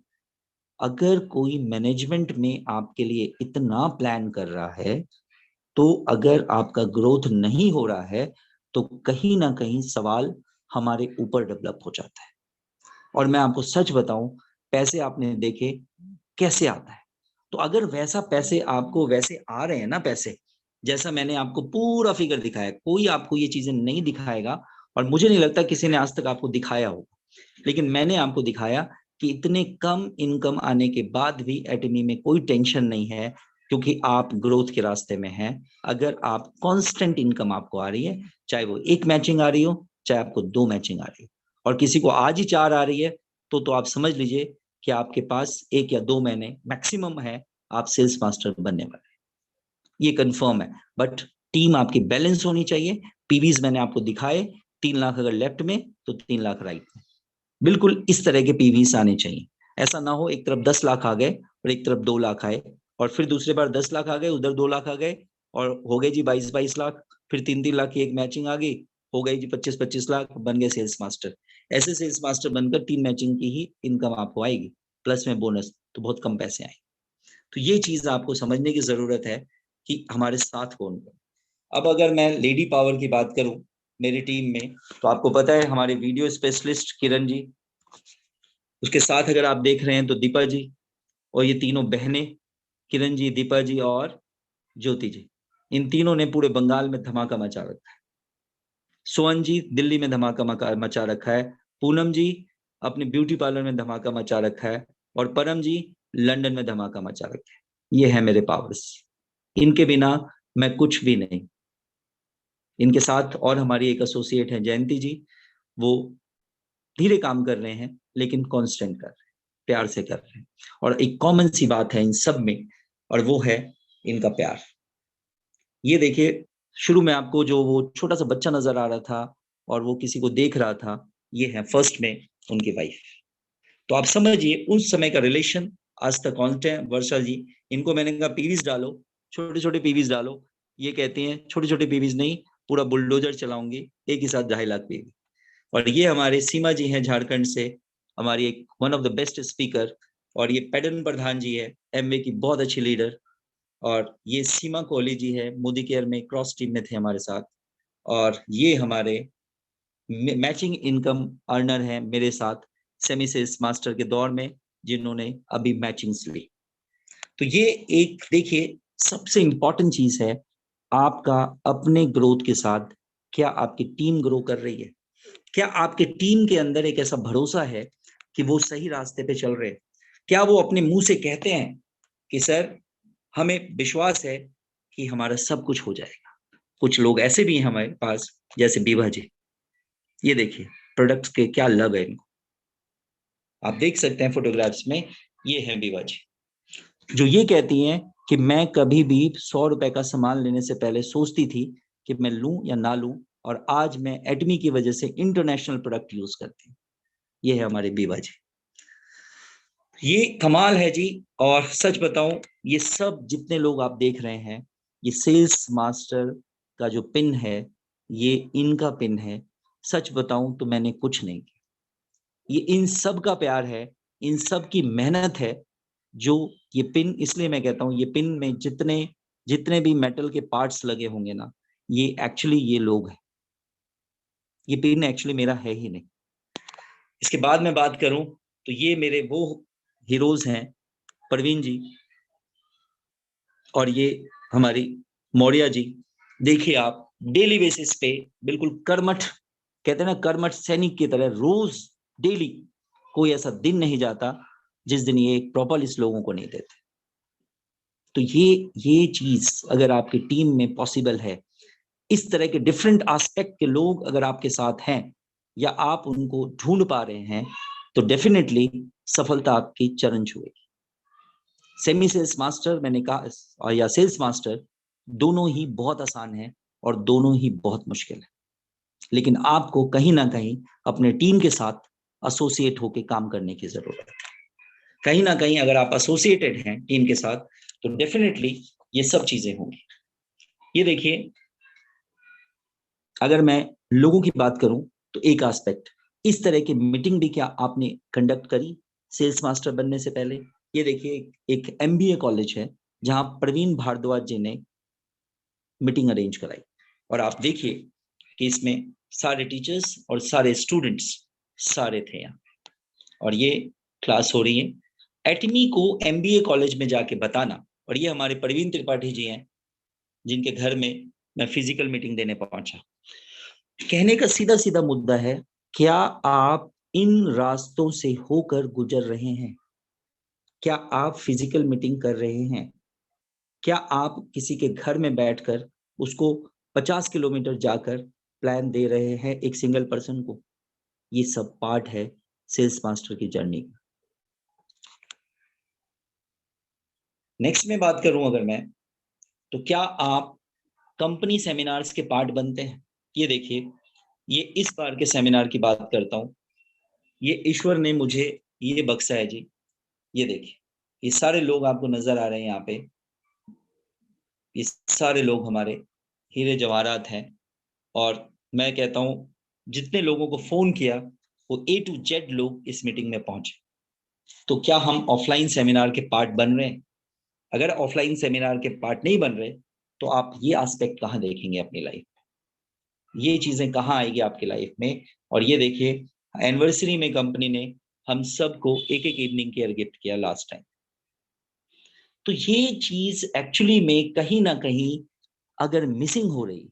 A: अगर कोई मैनेजमेंट में आपके लिए इतना प्लान कर रहा है, तो अगर आपका ग्रोथ नहीं हो रहा है, तो कहीं ना कहीं सवाल हमारे ऊपर डेवलप हो जाता है। और मैं आपको सच बताऊं, पैसे आपने देखे कैसे आता है, तो अगर वैसा पैसे आपको वैसे आ रहे हैं ना, पैसे जैसा मैंने आपको पूरा फिगर दिखाया, कोई आपको ये चीजें नहीं दिखाएगा, और मुझे नहीं लगता किसी ने आज तक आपको दिखाया होगा, लेकिन मैंने आपको दिखाया कि इतने कम इनकम आने के बाद भी एटमी में कोई टेंशन नहीं है, क्योंकि आप ग्रोथ के रास्ते में हैं। अगर आप कांस्टेंट इनकम आपको आ रही है, चाहे वो एक मैचिंग आ रही हो, चाहे आपको 2 मैचिंग आ रही हो, और किसी को आज ही 4 आ रही है, तो आप समझ लीजिए कि आपके पास 1 या 2 महीने मैक्सिमम है, आप सेल्स मास्टर बनने वाले, ये कंफर्म है। बट टीम आपकी बैलेंस होनी चाहिए। पीवीज मैंने आपको दिखाए, 3 लाख अगर लेफ्ट में तो 3 लाख राइट में, बिल्कुल इस तरह के पीवीज आने चाहिए। ऐसा ना हो एक तरफ 10 लाख आ गए और एक तरफ 2 लाख आए, और फिर दूसरे बार 10 लाख आ गए, उधर 2 लाख आ गए, और हो गए जी 22 लाख, फिर 3 लाख की एक मैचिंग आ गई, हो गई जी 25 लाख, बन गए सेल्स मास्टर। ऐसे सेल्स मास्टर बनकर 3 मैचिंग की ही इनकम आपको आएगी, प्लस में बोनस, तो बहुत कम पैसे आएंगे। तो ये चीज आपको समझने की जरूरत है कि हमारे साथ कौन कौन। अब अगर मैं लेडी पावर की बात करूं मेरी टीम में, तो आपको पता है हमारे वीडियो स्पेशलिस्ट किरण जी, उसके साथ अगर आप देख रहे हैं तो दीपा जी, और ये तीनों बहनें, किरण जी, दीपा जी और ज्योति जी, इन तीनों ने पूरे बंगाल में धमाका मचा रखा है। सोहन जी दिल्ली में धमाका मचा रखा है, पूनम जी अपने ब्यूटी पार्लर में धमाका मचा रखा है, और परम जी लंदन में धमाका मचा रखा है। ये है मेरे पावर्स, इनके बिना मैं कुछ भी नहीं। इनके साथ और हमारी एक एसोसिएट है जयंती जी, वो धीरे काम कर रहे हैं लेकिन कांस्टेंट कर रहे हैं, प्यार से कर रहे हैं। और एक कॉमन सी बात है इन सब में, और वो है इनका प्यार। ये देखिए, शुरू में आपको जो वो छोटा सा बच्चा नजर आ रहा था और वो किसी को देख रहा था, ये है फर्स्ट में उनकी वाइफ। तो आप समझिए उस समय का रिलेशन आज तक कांस्टेंट है। वर्षा जी, इनको मैंने कहा पीवीज डालो, छोटे छोटे पीवीज डालो, ये कहती हैं छोटे छोटे पीवीज नहीं, पूरा बुलडोजर चलाऊंगी, एक ही साथ 2.5 लाख पीवी। और ये हमारे सीमा जी हैं झारखंड से, हमारी एक one of the best speaker, और ये पैडन प्रधान जी है, एमवे की बहुत अच्छी लीडर, और ये सीमा कोहली जी है, मोदी केयर में क्रॉस टीम में थे हमारे साथ, और ये हमारे मैचिंग इनकम अर्नर हैं मेरे साथ सेमी सेल्स मास्टर के दौर में, जिन्होंने अभी मैचिंग्स ली। तो ये एक देखिए सबसे इंपॉर्टेंट चीज है, आपका अपने ग्रोथ के साथ क्या आपकी टीम ग्रो कर रही है, क्या आपके टीम के अंदर एक ऐसा भरोसा है कि वो सही रास्ते पे चल रहे हैं, क्या वो अपने मुंह से कहते हैं कि सर हमें विश्वास है कि हमारा सब कुछ हो जाएगा। कुछ लोग ऐसे भी हैं हमारे पास, जैसे बीवा जी, ये देखिए प्रोडक्ट्स के क्या लव है इनको, आप देख सकते हैं फोटोग्राफ्स में, ये है बीवा जी, जो ये कहती हैं कि मैं कभी भी 100 रुपए का सामान लेने से पहले सोचती थी कि मैं लूं या ना लूं, और आज मैं एटमी की वजह से इंटरनेशनल प्रोडक्ट यूज करती हूँ। ये है हमारे बीवा जी, ये कमाल है जी। और सच बताऊं, ये सब जितने लोग आप देख रहे हैं, ये सेल्स मास्टर का जो पिन है, ये इनका पिन है। सच बताऊं तो मैंने कुछ नहीं किया, ये इन सब का प्यार है, इन सब की मेहनत है। जो ये पिन, इसलिए मैं कहता हूं ये पिन में जितने जितने भी मेटल के पार्ट्स लगे होंगे ना, ये एक्चुअली ये लोग हैं। ये पिन एक्चुअली मेरा है ही नहीं। इसके बाद मैं बात करूं तो ये मेरे वो हीरोज हैं, प्रवीण जी और ये हमारी मौर्या जी। देखिए आप डेली बेसिस पे बिल्कुल कर्मठ, कहते हैं ना कर्मठ सैनिक की तरह, रोज डेली कोई ऐसा दिन नहीं जाता जिस दिन ये प्रॉपर इस लोगों को नहीं देते। तो ये चीज अगर आपकी टीम में पॉसिबल है, इस तरह के डिफरेंट एस्पेक्ट के लोग अगर आपके साथ हैं या आप उनको ढूंढ पा रहे हैं, तो डेफिनेटली सफलता आपकी चरण छुएगी। सेमी सेल्स मास्टर मैंने कहा या सेल्स मास्टर, दोनों ही बहुत आसान है और दोनों ही बहुत मुश्किल है, लेकिन आपको कहीं ना कहीं अपने टीम के साथ एसोसिएट होकर काम करने की जरूरत है। कहीं ना कहीं अगर आप एसोसिएटेड हैं टीम के साथ, तो डेफिनेटली ये सब चीजें होंगी। ये देखिए, अगर मैं लोगों की बात करूं तो एक एस्पेक्ट, इस तरह की मीटिंग भी क्या आपने कंडक्ट करी सेल्स मास्टर बनने से पहले? ये देखिए, एक एमबीए कॉलेज है जहां प्रवीण भारद्वाज जी ने मीटिंग अरेंज कराई, और आप देखिए कि इसमें सारे टीचर्स और सारे स्टूडेंट्स सारे थे यहाँ, और ये क्लास हो रही है। एटमी को एमबीए कॉलेज में जाके बताना, और ये हमारे प्रवीण त्रिपाठी जी हैं जिनके घर में मैं फिजिकल मीटिंग देने पहुंचा। कहने का सीधा सीधा मुद्दा है, क्या आप इन रास्तों से होकर गुजर रहे हैं? क्या आप फिजिकल मीटिंग कर रहे हैं? क्या आप किसी के घर में बैठकर उसको 50 किलोमीटर जाकर प्लान दे रहे हैं एक सिंगल पर्सन को? ये सब पार्ट है सेल्स मास्टर की जर्नी का। नेक्स्ट में बात करूं अगर मैं, तो क्या आप कंपनी सेमिनार्स के पार्ट बनते हैं? ये देखिए, ये इस बार के सेमिनार की बात करता हूं। ये ईश्वर ने मुझे ये बख्शा है जी। ये देखिए, ये सारे लोग आपको नजर आ रहे हैं यहाँ पे, ये सारे लोग हमारे हीरे जवाहरात हैं। और मैं कहता हूं, जितने लोगों को फोन किया वो A to Z लोग इस मीटिंग में पहुंचे। तो क्या हम ऑफलाइन सेमिनार के पार्ट बन रहे हैं? अगर ऑफलाइन सेमिनार के पार्ट नहीं बन रहे, तो आप ये एस्पेक्ट कहाँ देखेंगे अपनी लाइफ में? ये चीजें कहाँ आएगी आपकी लाइफ में? और ये देखिए, एनिवर्सरी में कंपनी ने हम सबको एक एक इवनिंग केयर गिफ्ट किया लास्ट टाइम। तो ये चीज एक्चुअली में कहीं ना कहीं अगर मिसिंग हो रही,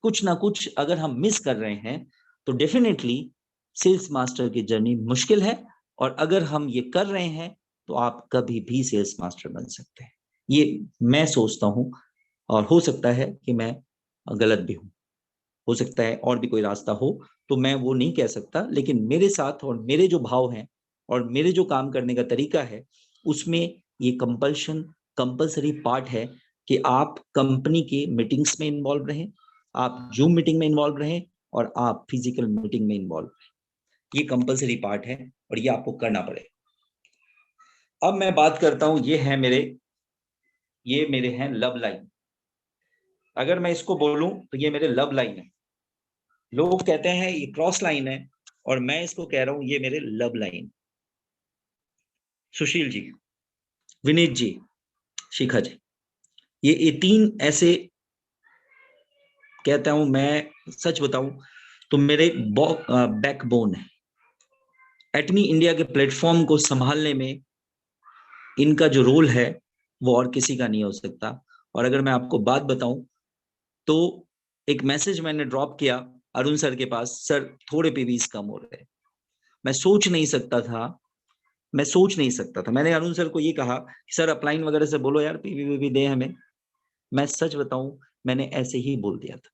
A: कुछ ना कुछ अगर हम मिस कर रहे हैं, तो डेफिनेटली सेल्स मास्टर की जर्नी मुश्किल है। और अगर हम ये कर रहे हैं, तो आप कभी भी सेल्स मास्टर बन सकते हैं। ये मैं सोचता हूं, और हो सकता है कि मैं गलत भी हूं, हो सकता है और भी कोई रास्ता हो, तो मैं वो नहीं कह सकता। लेकिन मेरे साथ और मेरे जो भाव हैं और मेरे जो काम करने का तरीका है, उसमें ये कंपल्सरी पार्ट है कि आप कंपनी के मीटिंग्स में इन्वॉल्व रहें, आप जूम मीटिंग में इन्वॉल्व रहें, और आप फिजिकल मीटिंग में इन्वॉल्व रहें। ये कंपल्सरी पार्ट है और ये आपको करना पड़ेगा। अब मैं बात करता हूं, ये मेरे हैं लव लाइन। अगर मैं इसको बोलूं तो ये मेरे लव लाइन है। लोग कहते हैं ये क्रॉस लाइन है, और मैं इसको कह रहा हूं ये मेरे लव लाइन। सुशील जी, विनीत जी, शिखा जी, ये तीन ऐसे, कहता हूं मैं, सच बताऊं तो मेरे बैकबोन है। एटमी इंडिया के प्लेटफॉर्म को संभालने में इनका जो रोल है वो और किसी का नहीं हो सकता। और अगर मैं आपको बात बताऊं, तो एक मैसेज मैंने ड्रॉप किया अरुण सर के पास, सर थोड़े पीवीज कम हो रहे हैं। मैं सोच नहीं सकता था। मैंने अरुण सर को ये कहा कि सर अपलाइन वगैरह से बोलो यार, पीवी वीवी दे हमें। मैं सच बताऊं, मैंने ऐसे ही बोल दिया था,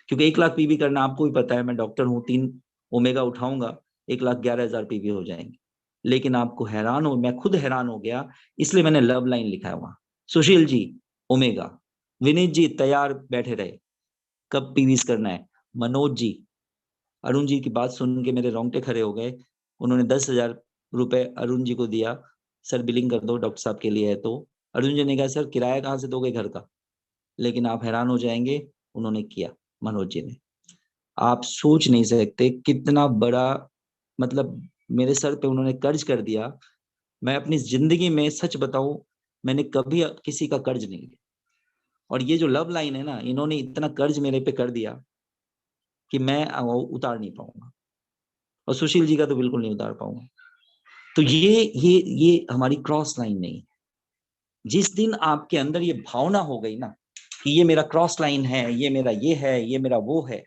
A: क्योंकि 1 लाख पीवी करना आपको भी पता है, मैं डॉक्टर हूं, 3 ओमेगा उठाऊंगा, 1,11,000 पीवी हो जाएंगे। लेकिन आपको हैरान हो, मैं खुद हैरान हो गया, इसलिए मैंने लव लाइन लिखा है वहां। सुशील जी ओमेगा, विनीत जी तैयार बैठे रहे, कब पीवीस करना है। मनोज जी, अरुण जी की बात सुन के मेरे रोंगटे खड़े हो गए। उन्होंने 10,000 रुपए अरुण जी को दिया, सर बिलिंग कर दो डॉक्टर साहब के लिए है तो। अरुण जी ने कहा सर किराया कहाँ से दोगे घर का, लेकिन आप हैरान हो जाएंगे, उन्होंने किया, मनोज जी ने। आप सोच नहीं सकते कितना बड़ा, मतलब मेरे सर पे उन्होंने कर्ज कर दिया। मैं अपनी जिंदगी में सच बताऊं, मैंने कभी किसी का कर्ज नहीं लिया, और ये जो लव लाइन है ना, इन्होंने इतना कर्ज मेरे पे कर दिया कि मैं उतार नहीं पाऊंगा, और सुशील जी का तो बिल्कुल नहीं उतार पाऊंगा। तो ये हमारी क्रॉस लाइन नहीं है। जिस दिन आपके अंदर ये भावना हो गई ना कि ये मेरा क्रॉस लाइन है, ये मेरा ये है, ये मेरा वो है,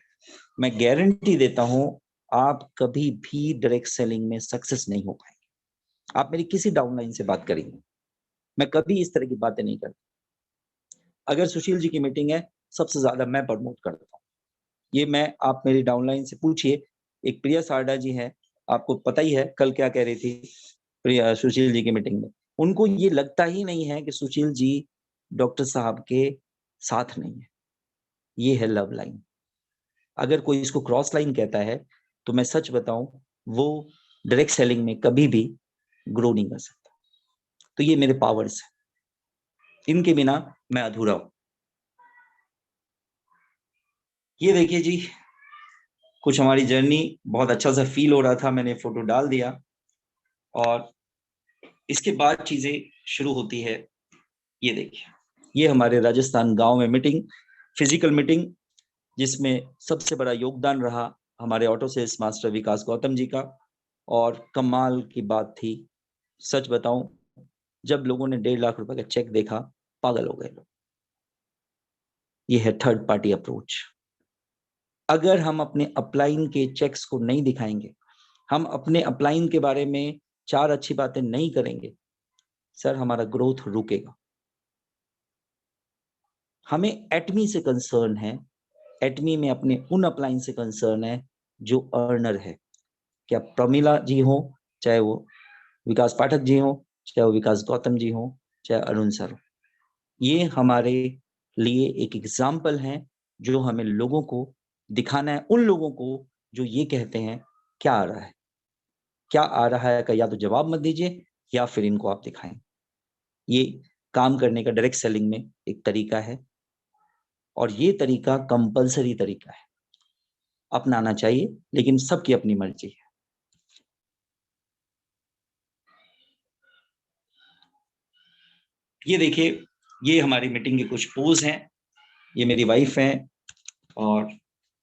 A: मैं गारंटी देता हूं आप कभी भी डायरेक्ट सेलिंग में सक्सेस नहीं हो पाएंगे। आप मेरी किसी डाउनलाइन से बात करेंगे, मैं कभी इस तरह की बातें नहीं करता। अगर सुशील जी की मीटिंग है, सबसे ज्यादा मैं प्रमोट करता हूँ, ये मैं, आप मेरी डाउनलाइन से पूछिए। एक प्रिया सारडा जी है, आपको पता ही है कल क्या कह रही थी प्रिया सुशील जी की मीटिंग में। उनको ये लगता ही नहीं है कि सुशील जी डॉक्टर साहब के साथ नहीं है। ये है लव लाइन। अगर कोई इसको क्रॉस लाइन कहता है तो मैं सच बताऊं, वो डायरेक्ट सेलिंग में कभी भी ग्रो नहीं कर सकता। तो ये मेरे पावर्स है, इनके बिना मैं अधूरा हूं। ये देखिए जी, कुछ हमारी जर्नी, बहुत अच्छा सा फील हो रहा था, मैंने फोटो डाल दिया। और इसके बाद चीजें शुरू होती है। ये देखिए, ये हमारे राजस्थान गांव में मीटिंग, फिजिकल मीटिंग, जिसमें सबसे बड़ा योगदान रहा हमारे ऑटो सेल्स मास्टर विकास गौतम जी का। और कमाल की बात थी, सच बताऊं, जब लोगों ने 1.5 लाख रुपए का चेक देखा, पागल हो गए लोग। ये है थर्ड पार्टी अप्रोच। अगर हम अपने अपलाइन के चेक्स को नहीं दिखाएंगे, हम अपने अपलाइन के बारे में 4 अच्छी बातें नहीं करेंगे, सर हमारा ग्रोथ रुकेगा। हमें एटमी से कंसर्न है, एटमी में अपने उन अपलाइन से कंसर्न है जो अर्नर है। क्या प्रमिला जी हो, चाहे वो विकास पाठक जी हो, चाहे वो विकास गौतम जी हो, चाहे अरुण सर हो, ये हमारे लिए एक एग्जाम्पल है जो हमें लोगों को दिखाना है। उन लोगों को जो ये कहते हैं क्या आ रहा है, क्या आ रहा है का या तो जवाब मत दीजिए, या फिर इनको आप दिखाएं। ये काम करने का डायरेक्ट सेलिंग में एक तरीका है, और ये तरीका कंपलसरी तरीका है, अपनाना चाहिए, लेकिन सबकी अपनी मर्जी है। ये देखिए, ये हमारी मीटिंग के कुछ पोज हैं। ये मेरी वाइफ हैं, और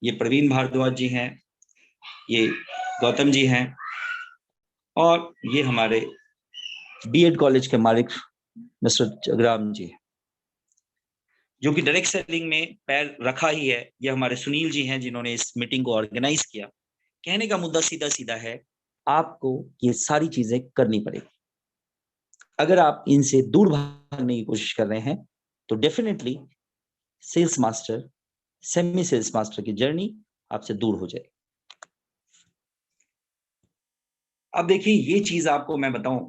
A: ये प्रवीण भारद्वाज जी हैं, ये गौतम जी हैं, और ये हमारे बीएड कॉलेज के मालिक मिस्टर जगराम जी, जो कि डायरेक्ट सेलिंग में पैर रखा ही है। ये हमारे सुनील जी हैं, जिन्होंने इस मीटिंग को ऑर्गेनाइज किया। कहने का मुद्दा सीधा सीधा है, आपको ये सारी चीजें करनी पड़ेगी। अगर आप इनसे दूर भागने की कोशिश कर रहे हैं तो definitely sales master, semi sales master की जर्नी आपसे दूर हो जाएगी। अब देखिए, ये चीज आपको मैं बताऊं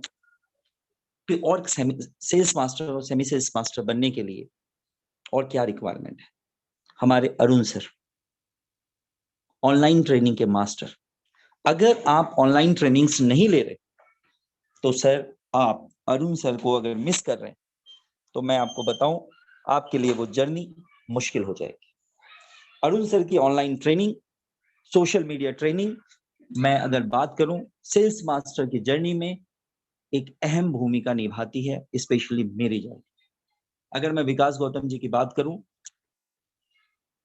A: कि और सेल्स मास्टर और सेमी सेल्स मास्टर बनने के लिए और क्या रिक्वायरमेंट है। हमारे अरुण सर ऑनलाइन ट्रेनिंग के मास्टर। अगर आप ऑनलाइन ट्रेनिंग्स नहीं ले रहे तो सर, आप अरुण सर को अगर मिस कर रहे हैं तो मैं आपको बताऊं, आपके लिए वो जर्नी मुश्किल हो जाएगी। अरुण सर की online training, social media training, मैं अगर बात करूं, सेल्स मास्टर की जर्नी में एक अहम भूमिका निभाती है, स्पेशली मेरी जर्नी। अगर मैं विकास गौतम जी की बात करूं,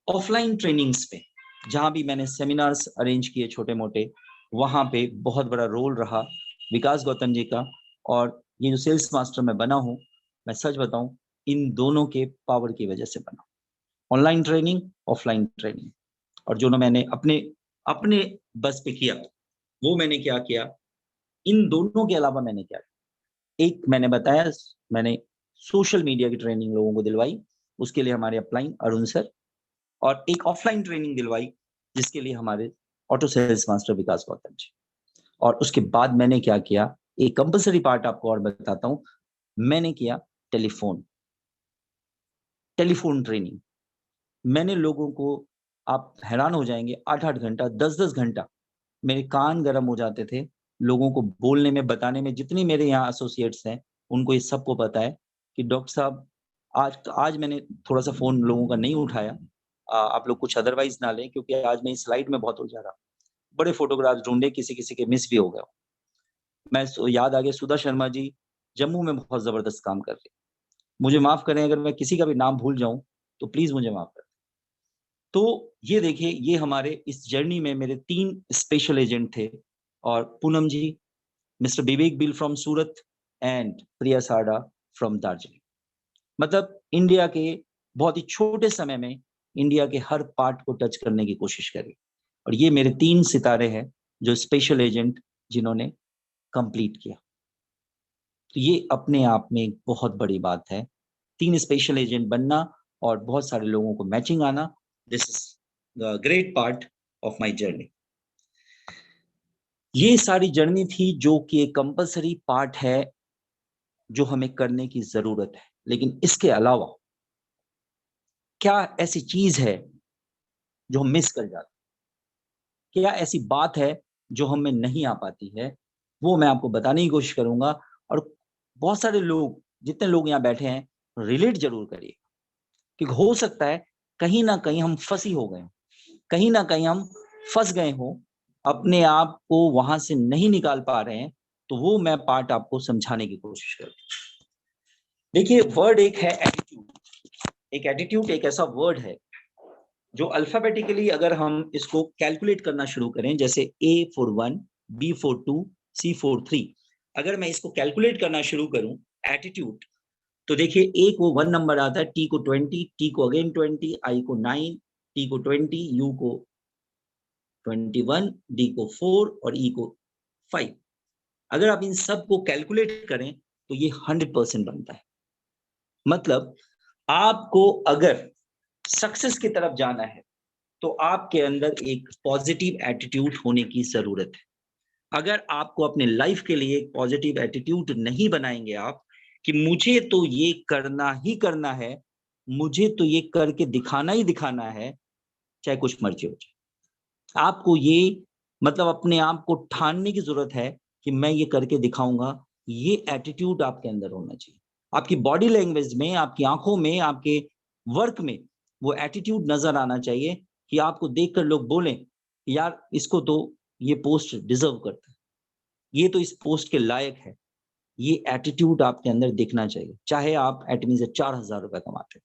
A: ऑफलाइन ट्रेनिंग्स पे जहां भी मैंने सेमिनार्स अरेंज किए छोटे मोटे, वहां पे बहुत बड़ा रोल रहा विकास गौतम जी का। और ये जो सेल्स मास्टर मैं बना हूं, मैं सच बताऊं, इन दोनों के पावर की वजह से बना। ऑनलाइन ट्रेनिंग, ऑफलाइन ट्रेनिंग, और जो मैंने अपने अपने बस पे किया, वो मैंने क्या किया, इन दोनों के अलावा मैंने क्या किया, एक मैंने बताया, मैंने सोशल मीडिया की ट्रेनिंग लोगों को दिलवाई, उसके लिए हमारे अपलाइन अरुण सर, और एक ऑफलाइन ट्रेनिंग दिलवाई जिसके लिए हमारे ऑटो सेल्स मास्टर विकास गौतम जी। और उसके बाद मैंने क्या किया, एक कंपलसरी पार्ट आपको और बताता हूं, मैंने किया टेलीफोन ट्रेनिंग। मैंने लोगों को, आप हैरान हो जाएंगे, 8-8 घंटा 10-10 घंटा मेरे कान गर्म हो जाते थे लोगों को बोलने में, बताने में। जितनी मेरे यहाँ एसोसिएट्स हैं उनको ये सबको पता है कि डॉक्टर साहब आज मैंने थोड़ा सा फोन लोगों का नहीं उठाया, आप लोग कुछ अदरवाइज ना लें, क्योंकि आज मैं इस स्लाइड में बहुत उलझा रहा। बड़े फोटोग्राफ्स ढूंढे, किसी किसी के मिस भी हो गए। मैं याद आ गया, सुधा शर्मा जी जम्मू में बहुत जबरदस्त काम कर रहे। मुझे माफ करें अगर मैं किसी का भी नाम भूल जाऊं, तो प्लीज मुझे माफ करें। तो ये देखिए, ये हमारे इस जर्नी में मेरे 3 स्पेशल एजेंट थे, और Poonam ji, mister Vivek Bil from Surat and Priya Sada from Darjeeling. मतलब इंडिया के बहुत ही छोटे समय में इंडिया के हर पार्ट को टच करने की कोशिश करी, और ये मेरे 3 सितारे हैं जो स्पेशल एजेंट जिन्होंने कंप्लीट किया। तो ये अपने आप में एक बहुत बड़ी बात है, 3 स्पेशल एजेंट बनना और बहुत सारे लोगों को मैचिंग आना। This is the great part of my journey. ये सारी जर्नी थी जो कि एक कंपलसरी पार्ट है जो हमें करने की जरूरत है। लेकिन इसके अलावा क्या ऐसी चीज है जो हम मिस कर जाते, क्या ऐसी बात है जो हमें नहीं आ पाती है, वो मैं आपको बताने की कोशिश करूंगा। और बहुत सारे लोग, जितने लोग यहाँ बैठे हैं, रिलेट जरूर करिए, क्योंकि हो सकता है कहीं ना कहीं हम फंसी हो गए, कहीं ना कहीं हम फंस गए हो, अपने आप को वहां से नहीं निकाल पा रहे हैं। तो वो मैं पार्ट आपको समझाने की कोशिश करूँ। देखिए, वर्ड एक है एटीट्यूड। एक एटीट्यूड एक ऐसा वर्ड है जो अल्फाबेटिकली अगर हम इसको कैलकुलेट करना शुरू करें, जैसे A for 1, B for 2, C for 3, अगर मैं इसको कैलकुलेट करना शुरू करूं एटीट्यूड, तो देखिए A को 1 नंबर आता है, T को 20, T को अगेन 20, I को 9, T को 20, U को 21, D को 4 और E को 5। अगर आप इन सब को कैलकुलेट करें तो ये 100% बनता है। मतलब आपको अगर सक्सेस की तरफ जाना है तो आपके अंदर एक पॉजिटिव एटीट्यूड होने की जरूरत है। अगर आपको अपने लाइफ के लिए एक पॉजिटिव एटीट्यूड नहीं बनाएंगे आप, कि मुझे तो ये करना ही करना है, मुझे तो ये करके दिखाना ही दिखाना है, चाहे कुछ मर्जी हो जाए, आपको ये मतलब अपने आप को ठानने की जरूरत है कि मैं ये करके दिखाऊंगा। ये एटीट्यूड आपके अंदर होना चाहिए। आपकी बॉडी लैंग्वेज में, आपकी आंखों में, आपके वर्क में वो एटीट्यूड नजर आना चाहिए कि आपको देखकर लोग बोलें, यार इसको तो ये पोस्ट डिजर्व करता है, ये तो इस पोस्ट के लायक है। ये एटीट्यूड आपके अंदर दिखना चाहिए, चाहे आप एटमी से 4,000 रुपए कमाते हो।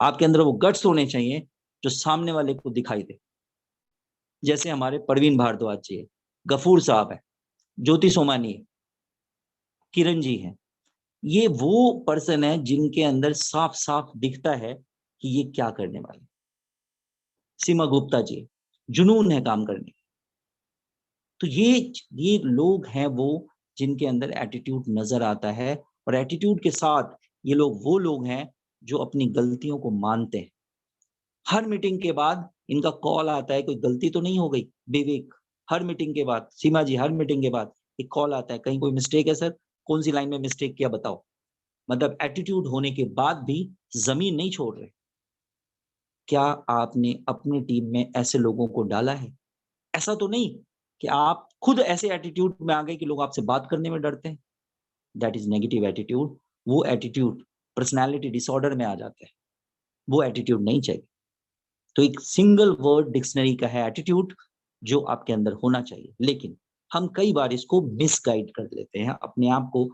A: आपके अंदर वो गट्स होने चाहिए जो सामने वाले को दिखाई दे। जैसे हमारे परवीन भारद्वाज जी है, गफूर साहब है, ज्योति सोमानी है, किरण जी है। ये वो पर्सन है जिनके अंदर साफ साफ दिखता है कि ये क्या करने वाले। सीमा गुप्ता जी, जुनून है काम करने। तो ये लोग हैं वो जिनके अंदर एटीट्यूड नजर आता है, और एटीट्यूड के साथ ये लोग वो लोग हैं जो अपनी गलतियों को मानते हैं। हर मीटिंग के बाद इनका कॉल आता है, कोई गलती तो नहीं हो गई विवेक? हर मीटिंग के बाद, सीमा जी, हर मीटिंग के बाद एक कॉल आता है, कहीं कोई मिस्टेक है सर? कौन सी लाइन में मिस्टेक किया बताओ। मतलब एटीट्यूड होने के बाद भी जमीन नहीं छोड़ रहे। क्या आपने अपनी टीम में ऐसे लोगों को डाला है? ऐसा तो नहीं कि आप खुद ऐसे एटीट्यूड में आ गए कि लोग आपसे बात करने में डरते हैं। That is negative attitude. वो एटीट्यूड पर्सनालिटी डिसऑर्डर में आ जाता है। वो एटीट्यूड नहीं चाहिए। तो एक सिंगल वर्ड डिक्शनरी का है एटीट्यूड, जो आपके अंदर होना चाहिए। लेकिन हम कई बार इसको मिसगाइड कर लेते हैं, अपने आप को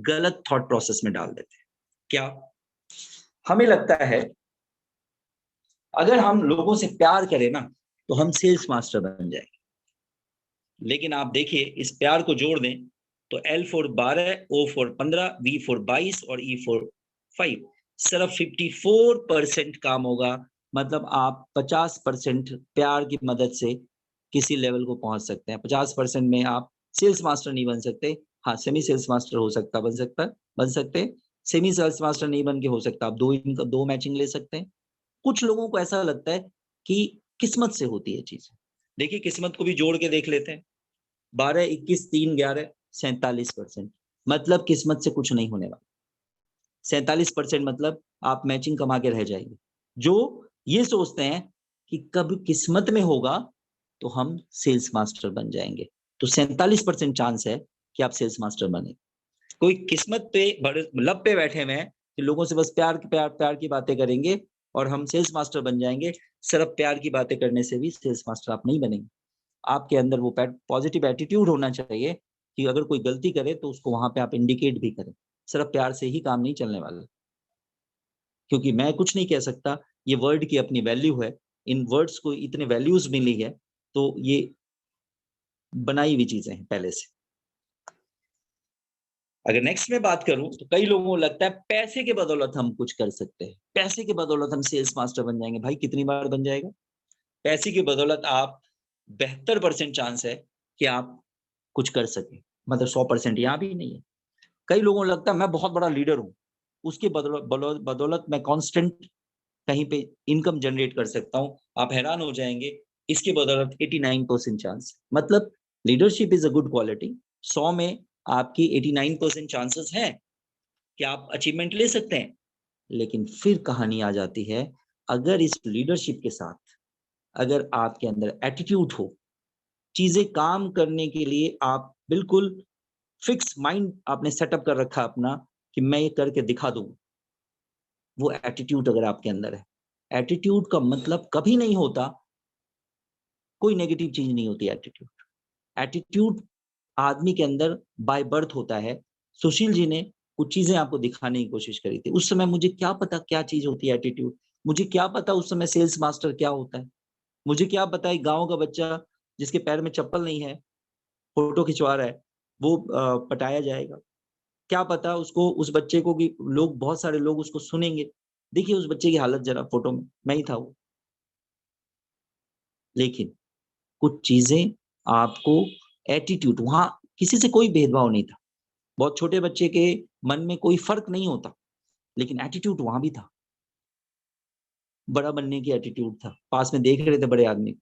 A: गलत थॉट प्रोसेस में डाल देते हैं। क्या हमें लगता है अगर हम लोगों से प्यार करें ना तो हम सेल्स मास्टर बन जाएंगे। लेकिन आप देखिए, इस प्यार को जोड़ दें तो L for 12, O for 15, V for 22 और E for 5, सिर्फ 54% काम होगा। मतलब आप 50% प्यार की मदद से किसी लेवल को पहुंच सकते हैं। 50% में आप सेल्स मास्टर नहीं बन सकते। हाँ, सेमी सेल्स मास्टर हो सकता, बन सकते हैं। सेमी सेल्स मास्टर नहीं बन के हो सकता आप दो मैचिंग ले सकते हैं। कुछ लोगों को ऐसा लगता है कि किस्मत से होती है चीज। देखिए, किस्मत को भी जोड़ के देख लेते हैं। 12, 21, 3, 11 47%। मतलब किस्मत से कुछ नहीं होने वाला। 47% मतलब आप मैचिंग कमा के रह जाएंगे। जो ये सोचते हैं कि कब किस्मत में होगा तो हम सेल्स मास्टर बन जाएंगे, तो 47% चांस है कि आप सेल्स मास्टर बने। कोई किस्मत पे लब पे बैठे हुए हैं कि लोगों से बस प्यार की बातें करेंगे और हम सेल्स मास्टर बन जाएंगे। सिर्फ प्यार की बातें करने से भी सेल्स मास्टर आप नहीं बनेंगे। आपके अंदर वो पॉजिटिव एटीट्यूड होना चाहिए कि अगर कोई गलती करे तो उसको वहां पे आप इंडिकेट भी करें। सिर्फ प्यार से ही काम नहीं चलने वाला, क्योंकि मैं कुछ नहीं कह सकता, ये वर्ड की अपनी वैल्यू है, इन वर्ड्स को इतने वैल्यूज मिली है, तो ये बनाई हुई चीजें हैं पहले से। अगर नेक्स्ट में बात करूं तो कई लोगों को लगता है पैसे के बदौलत हम कुछ कर सकते हैं, पैसे के बदौलत हम सेल्स मास्टर बन जाएंगे। भाई कितनी बार बन जाएगा? पैसे की बदौलत आप 72% चांस है कि आप कुछ कर सके, मतलब 100% यहाँ भी नहीं है। कई लोगों को लगता है मैं बहुत बड़ा लीडर हूँ, उसके बदौलत मैं कांस्टेंट कहीं पे इनकम जनरेट कर सकता हूँ। आप हैरान हो जाएंगे, इसके बदौलत 89% चांस। मतलब leadership is a good quality. 100 में आपकी 89% चांसेस हैं कि आप अचीवमेंट ले सकते हैं। लेकिन फिर कहानी आ जाती है, अगर इस लीडरशिप के साथ अगर आपके अंदर एटीट्यूड हो, चीजें काम करने के लिए आप बिल्कुल फिक्स माइंड आपने सेटअप कर रखा अपना कि मैं ये करके दिखा दूं, वो एटीट्यूड अगर आपके अंदर है। एटीट्यूड का मतलब कभी नहीं होता कोई नेगेटिव चीज नहीं होती। एटीट्यूड आदमी के अंदर बाय बर्थ होता है। सुशील जी ने कुछ चीजें आपको दिखाने की कोशिश करी थी। उस समय मुझे क्या पता क्या चीज होती है एटीट्यूड, मुझे क्या पता उस समय सेल्स मास्टर क्या होता है, मुझे क्या पता है गांव का बच्चा जिसके पैर में चप्पल नहीं है, फोटो खिंचवा रहा है, वो पटाया जाएगा। क्या पता उसको, उस बच्चे को कि लोग, बहुत सारे लोग उसको सुनेंगे। देखिए उस बच्चे की हालत जरा, फोटो में मैं ही था वो। लेकिन कुछ चीजें आपको एटीट्यूड, वहां किसी से कोई भेदभाव नहीं था, बहुत छोटे बच्चे के मन में कोई फर्क नहीं होता, लेकिन एटीट्यूड वहां भी था। बड़ा बनने की एटीट्यूड था, पास में देख रहे थे बड़े आदमी।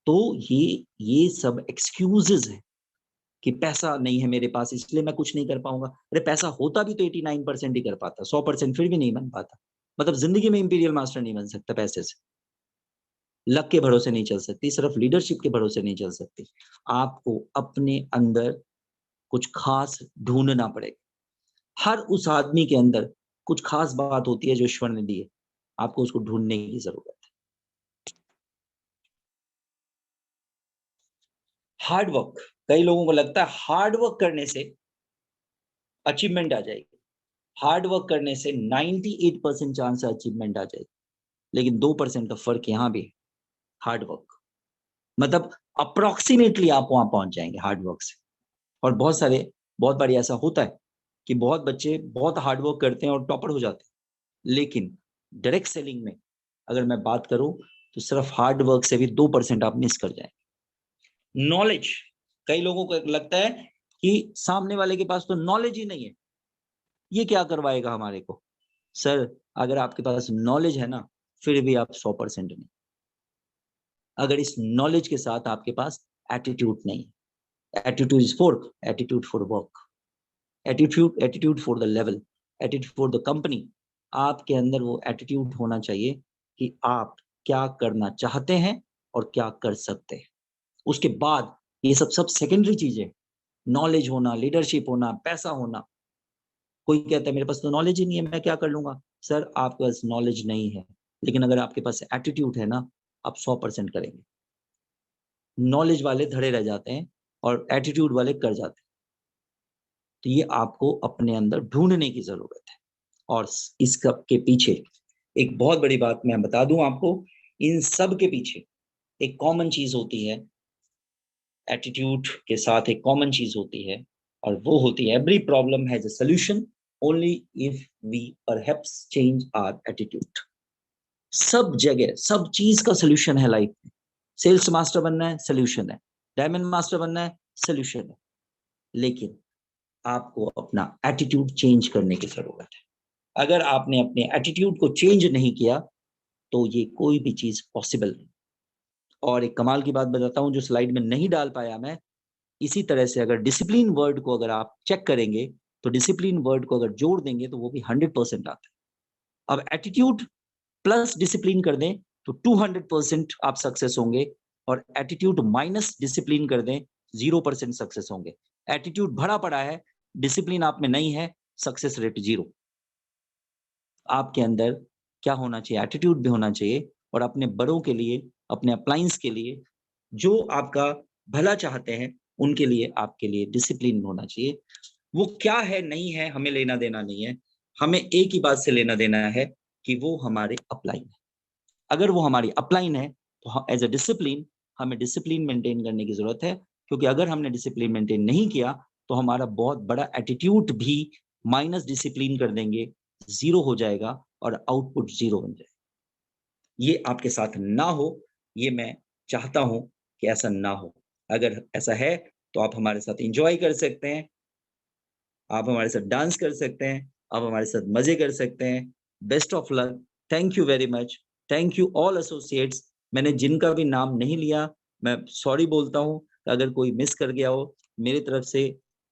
A: तो ये सब एक्सक्यूजेस है कि पैसा नहीं है मेरे पास इसलिए मैं कुछ नहीं कर पाऊंगा। अरे पैसा होता भी तो 89% ही कर पाता, 100% फिर भी नहीं बन पाता। मतलब जिंदगी में इंपीरियल मास्टर नहीं बन सकता पैसे से। लक के भरोसे नहीं चल सकती, सिर्फ लीडरशिप के भरोसे नहीं चल सकती। आपको अपने अंदर कुछ खास ढूंढना पड़ेगा। हर उस आदमी के अंदर कुछ खास बात होती है जो ईश्वर ने दी है, आपको उसको ढूंढने की जरूरत है। हार्ड वर्क, कई लोगों को लगता है हार्ड वर्क करने से अचीवमेंट आ जाएगी। हार्ड वर्क करने से 98% चांस है अचीवमेंट आ जाएगी, लेकिन 2% का फर्क यहां भी है। हार्ड वर्क मतलब अप्रोक्सीमेटली आप वहां पहुंच जाएंगे हार्ड वर्क से। और बहुत बार ऐसा होता है कि बहुत बच्चे बहुत हार्ड वर्क करते हैं और टॉपर हो जाते हैं। लेकिन डायरेक्ट सेलिंग में अगर मैं बात करूं तो सिर्फ हार्ड वर्क से भी 2% आप मिस कर जाएंगे। नॉलेज, कई लोगों को लगता है कि सामने वाले के पास तो नॉलेज ही नहीं है, ये क्या करवाएगा हमारे को। सर अगर आपके पास नॉलेज है ना, फिर भी आप 100% नहीं, अगर इस नॉलेज के साथ आपके पास एटीट्यूड नहीं है। Attitude for work, attitude for the level, attitude for the company. आपके अंदर वो एटीट्यूड होना चाहिए कि आप क्या करना चाहते हैं और क्या कर सकते हैं। उसके बाद ये सब सेकेंडरी चीजें, नॉलेज होना, लीडरशिप होना, पैसा होना। कोई कहता है मेरे पास तो नॉलेज ही नहीं है, मैं क्या कर लूंगा। सर आपके पास नॉलेज नहीं है, लेकिन अगर आपके पास एटीट्यूड है ना, आप 100% करेंगे। नॉलेज वाले धड़े रह जाते हैं और एटीट्यूड वाले कर जाते हैं। तो ये आपको अपने अंदर ढूंढने की जरूरत है। और इस सब के पीछे एक बहुत बड़ी बात मैं बता दूं आपको, इन सब के पीछे एक कॉमन चीज होती है। एटीट्यूड के साथ एक कॉमन चीज होती है, और वो होती है every problem has a solution only if we perhaps change our attitude. सब जगह सब चीज का सॉल्यूशन है लाइफ में। सेल्स मास्टर बनना है, सॉल्यूशन है। डायमंड मास्टर बनना है, सॉल्यूशन है। लेकिन आपको अपना एटीट्यूड चेंज करने की जरूरत है। अगर आपने अपने एटीट्यूड को चेंज नहीं किया तो ये कोई भी चीज पॉसिबल नहीं। और एक कमाल की बात बताता हूं जो स्लाइड में नहीं डाल पाया मैं, इसी तरह से अगर डिसिप्लिन वर्ड को अगर आप चेक करेंगे तो डिसिप्लिन वर्ड को अगर जोड़ देंगे तो वो भी 100% आता है। अब एटीट्यूड प्लस डिसिप्लिन कर दें तो 200% आप सक्सेस होंगे, और एटीट्यूड माइनस डिसिप्लिन कर दें 0% सक्सेस होंगे। एटीट्यूड भरा पड़ा है, डिसिप्लिन आप में नहीं है, सक्सेस रेट 0। आपके अंदर क्या होना चाहिए? एटीट्यूड भी होना चाहिए, और अपने बड़ों के लिए, अपने अप्लायंस के लिए, जो आपका भला चाहते हैं उनके लिए आपके लिए डिसिप्लिन होना चाहिए। वो क्या है नहीं है हमें लेना देना नहीं है, हमें एक ही बात से लेना देना है कि वो हमारे अपलाइन है। अगर वो हमारी अपलाइन है तो एज अ डिसिप्लिन हमें डिसिप्लिन मेंटेन करने की जरूरत है, क्योंकि अगर हमने डिसिप्लिन मेंटेन नहीं किया तो हमारा बहुत बड़ा एटीट्यूड भी माइनस डिसिप्लिन कर देंगे, 0 हो जाएगा और आउटपुट 0 बन जाएगा। ये आपके साथ ना हो, ये मैं चाहता हूं कि ऐसा ना हो। अगर ऐसा है तो आप हमारे साथ एंजॉय कर सकते हैं, आप हमारे साथ डांस कर सकते हैं, आप हमारे साथ मजे कर सकते हैं। Best of luck, thank you very much, thank you all associates. मैंने जिनका भी नाम नहीं लिया मैं सॉरी बोलता हूँ, अगर कोई मिस कर गया हो, मेरी तरफ से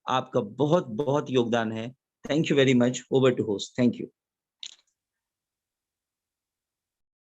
A: आपका बहुत बहुत योगदान है। Thank you very much, over to host, thank you.